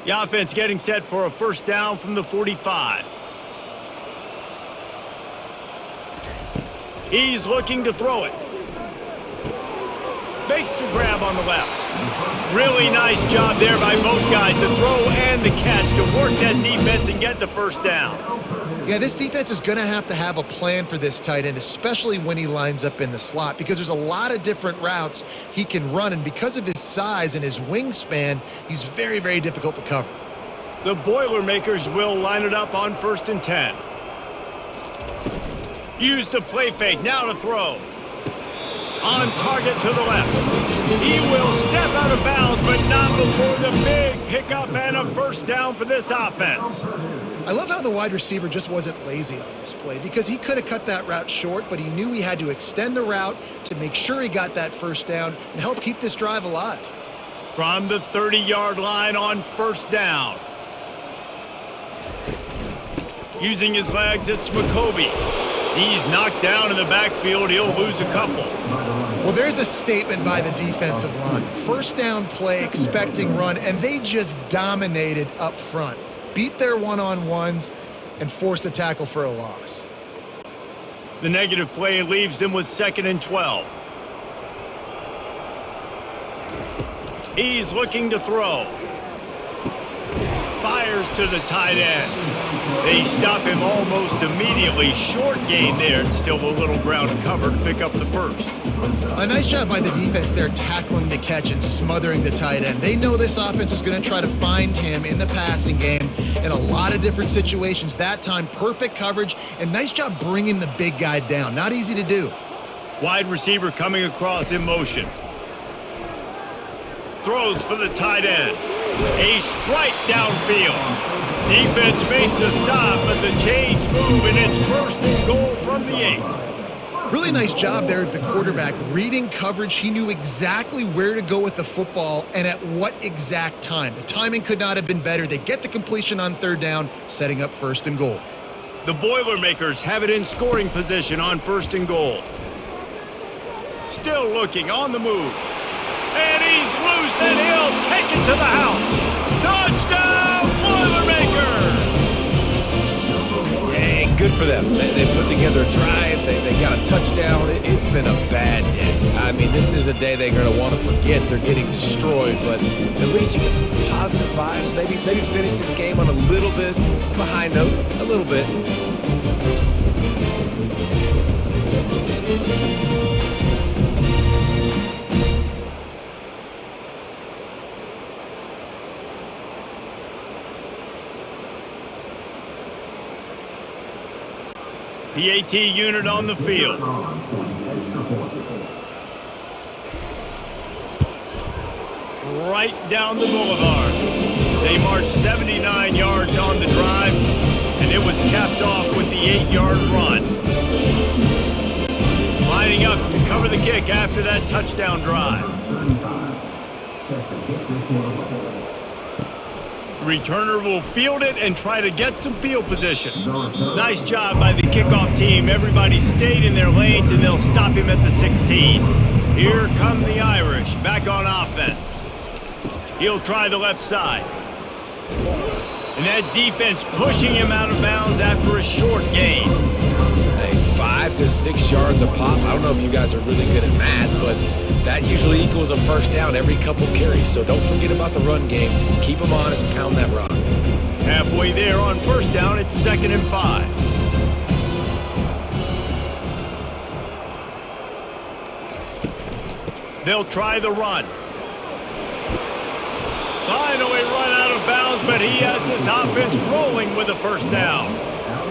The offense getting set for a 1st down from the 45. He's looking to throw it. Makes the grab on the left. Really nice job there by both guys to throw and the catch to work that defense and get the 1st down. Yeah, this defense is going to have a plan for this tight end, especially when he lines up in the slot, because there's a lot of different routes he can run, and because of his size and his wingspan, he's very, very difficult to cover. The Boilermakers will line it up on 1st and 10. Use the play fake, now to throw. On target to the left. He will step out of bounds, but not before the big pickup and a 1st down for this offense. I love how the wide receiver just wasn't lazy on this play, because he could have cut that route short, but he knew he had to extend the route to make sure he got that 1st down and help keep this drive alive. From the 30-yard line on 1st down. Using his legs, it's McCoby. He's knocked down in the backfield. He'll lose a couple. Well, there's a statement by the defensive line. 1st down play, expecting run, and they just dominated up front. Beat their one-on-ones and forced a tackle for a loss. The negative play leaves them with 2nd and 12. He's looking to throw. Fires to the tight end. They stop him almost immediately. Short gain there, and still a little ground to cover to pick up the 1st. A nice job by the defense there, tackling the catch and smothering the tight end. They know this offense is going to try to find him in the passing game in a lot of different situations. That time, perfect coverage, and nice job bringing the big guy down. Not easy to do. Wide receiver coming across in motion. Throws for the tight end. A strike downfield. Defense makes a stop, but the chains move, and it's 1st and goal from the 8. Really nice job there of the quarterback. Reading coverage, he knew exactly where to go with the football and at what exact time. The timing could not have been better. They get the completion on 3rd down, setting up 1st and goal. The Boilermakers have it in scoring position on 1st and goal. Still looking on the move. And he's loose, and he'll take it to the house. Touchdown, Boilermakers! Yeah, good for them. They put together a drive. They got a touchdown. It's been a bad day. I mean, this is a day they're going to want to forget. They're getting destroyed, but at least you get some positive vibes. Maybe finish this game on a little bit of a high note. A little bit. PAT unit on the field. Right down the boulevard. They marched 79 yards on the drive, and it was capped off with the 8-yard run. Lining up to cover the kick after that touchdown drive. Returner will field it and try to get some field position. Nice job by the kickoff team. Everybody stayed in their lanes, and they'll stop him at the 16. Here come the Irish back on offense. He'll try the left side. And that defense pushing him out of bounds after a short gain. Hey, 5 to 6 yards a pop. I don't know if you guys are really good at math, but that usually equals a 1st down every couple carries. So don't forget about the run game. Keep them honest and pound that rock. Halfway there on 1st down, it's 2nd and 5. They'll try the run. Finally run out of bounds, but he has this offense rolling with a 1st down.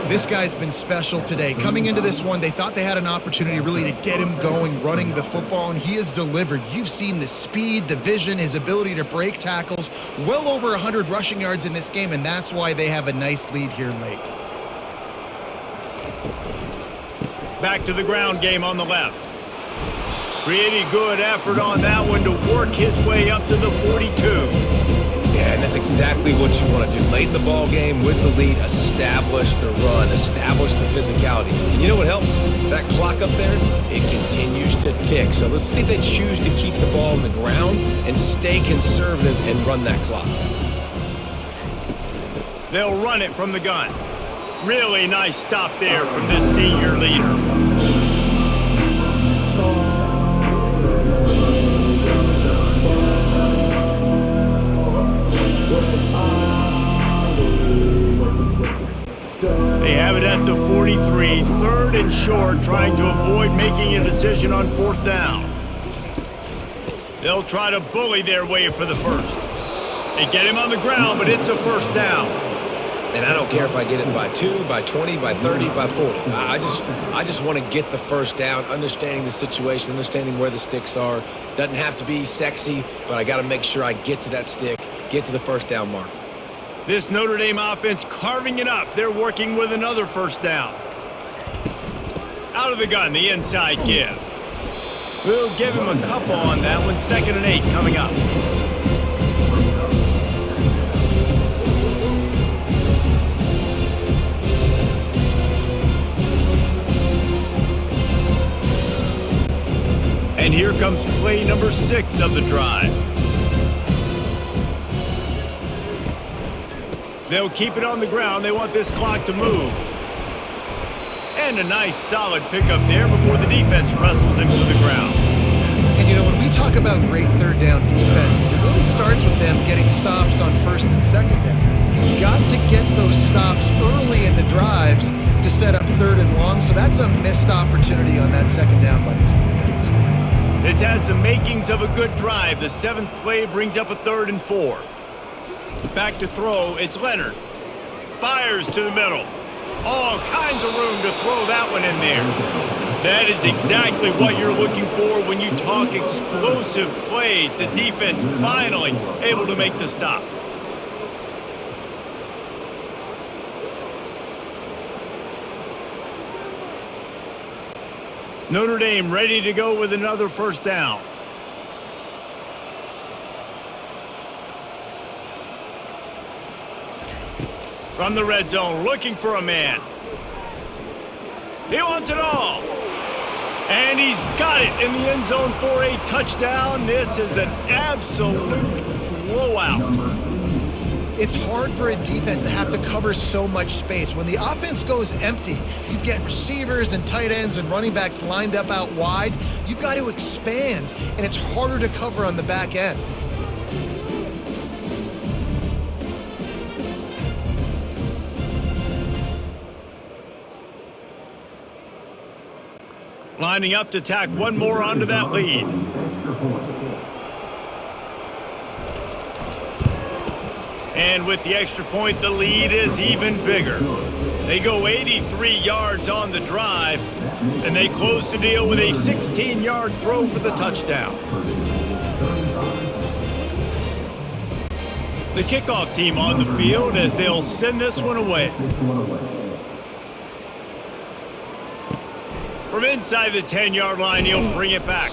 This guy's been special today. Coming into this one, they thought they had an opportunity really to get him going, running the football, and he has delivered. You've seen the speed, the vision, his ability to break tackles, well over 100 rushing yards in this game, and that's why they have a nice lead here late. Back to the ground game on the left. Pretty good effort on that one to work his way up to the 42. Yeah, and that's exactly what you want to do. Late in the ball game with the lead, establish the run, establish the physicality. And you know what helps? That clock up there, it continues to tick. So let's see if they choose to keep the ball on the ground and stay conservative and run that clock. They'll run it from the gun. Really nice stop there from this senior leader. They have it at the 43, 3rd and short, trying to avoid making a decision on 4th down. They'll try to bully their way for the 1st. They get him on the ground, but it's a 1st down. And I don't care if I get it by 2, by 20, by 30, by 40. I just want to get the 1st down, understanding the situation, understanding where the sticks are. Doesn't have to be sexy, but I got to make sure I get to that stick, get to the 1st down mark. This Notre Dame offense carving it up. They're working with another 1st down. Out of the gun, the inside give. We'll give him a couple on that one. 2nd and 8 coming up. And here comes play number 6 of the drive. They'll keep it on the ground. They want this clock to move. And a nice solid pickup there before the defense wrestles him to the ground. And you know, when we talk about great 3rd down defenses, it really starts with them getting stops on 1st and 2nd down. You've got to get those stops early in the drives to set up 3rd and long, so that's a missed opportunity on that 2nd down by this defense. This has the makings of a good drive. The 7th play brings up a 3rd and 4. Back to throw, it's Leonard. Fires to the middle. All kinds of room to throw that one in there. That is exactly what you're looking for when you talk explosive plays. The defense finally able to make the stop. Notre Dame ready to go with another first down. From the red zone, looking for a man. He wants it all. And he's got it in the end zone for a touchdown. This is an absolute blowout. It's hard for a defense to have to cover so much space. When the offense goes empty, you get receivers and tight ends and running backs lined up out wide. You've got to expand, and it's harder to cover on the back end. Lining up to tack one more onto that lead. And with the extra point, the lead is even bigger. They go 83 yards on the drive, and they close the deal with a 16-yard throw for the touchdown. The kickoff team on the field as they'll send this one away. From inside the 10-yard line, he'll bring it back.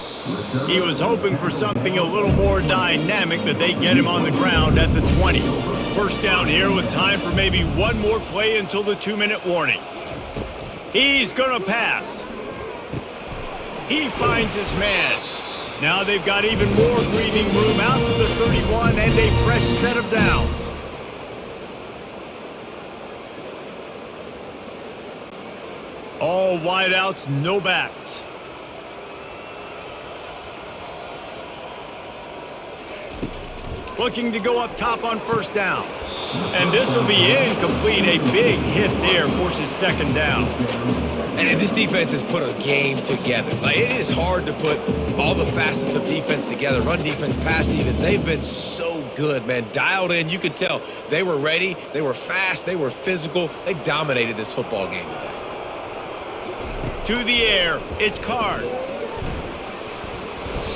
He was hoping for something a little more dynamic, but they get him on the ground at the 20. First down here with time for maybe one more play until the 2-minute warning. He's going to pass. He finds his man. Now they've got even more breathing room out to the 31 and a fresh set of downs. All wideouts, no backs. Looking to go up top on first down. And this will be incomplete. A big hit there forces second down. And this defense has put a game together. Like, it is hard to put all the facets of defense together. Run defense, pass defense. They've been so good, man. Dialed in. You could tell they were ready. They were fast. They were physical. They dominated this football game today. To the air, it's Card.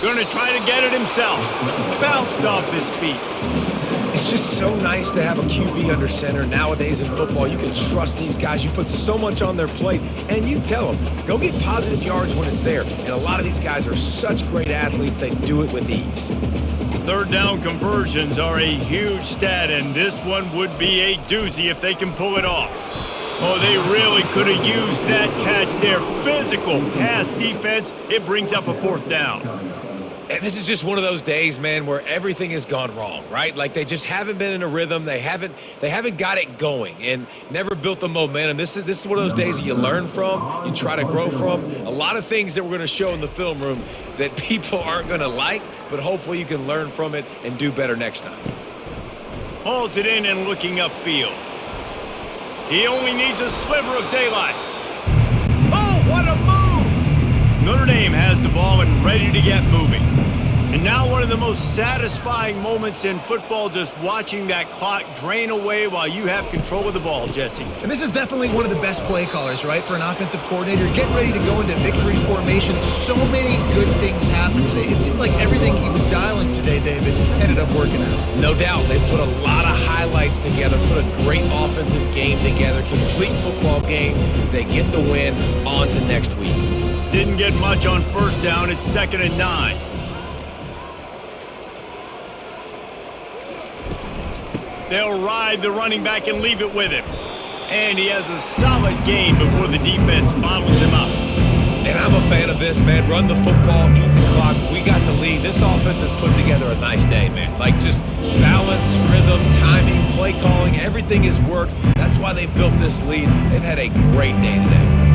Going to try to get it himself. Bounced off his feet. It's just so nice to have a QB under center. Nowadays in football, you can trust these guys. You put so much on their plate, and you tell them, go get positive yards when it's there. And a lot of these guys are such great athletes, they do it with ease. Third down conversions are a huge stat, and this one would be a doozy if they can pull it off. Oh, they really could have used that catch there. Physical pass defense. It brings up a fourth down. And this is just one of those days, man, where everything has gone wrong, right? Like they just haven't been in a rhythm. They haven't got it going and never built the momentum. This is one of those days that you learn from, you try to grow from. A lot of things that we're going to show in the film room that people aren't going to like, but hopefully you can learn from it and do better next time. Hauls it in and looking upfield. He only needs a sliver of daylight. Oh, what a move! Notre Dame has the ball and ready to get moving. And now one of the most satisfying moments in football, just watching that clock drain away while you have control of the ball, Jesse. And this is definitely one of the best play callers, right, for an offensive coordinator. Getting ready to go into victory formation. So many good things happened today. It seemed like everything he was dialing today, David, ended up working out. No doubt. They put a lot of highlights together, put a great offensive game together, complete football game. They get the win. On to next week. Didn't get much on first down. It's 2nd and 9. They'll ride the running back and leave it with him. And he has a solid game before the defense bottles him up. And I'm a fan of this, man. Run the football, eat the clock. We got the lead. This offense has put together a nice day, man. Like just balance, rhythm, timing, play calling, everything has worked. That's why they've built this lead. They've had a great day today.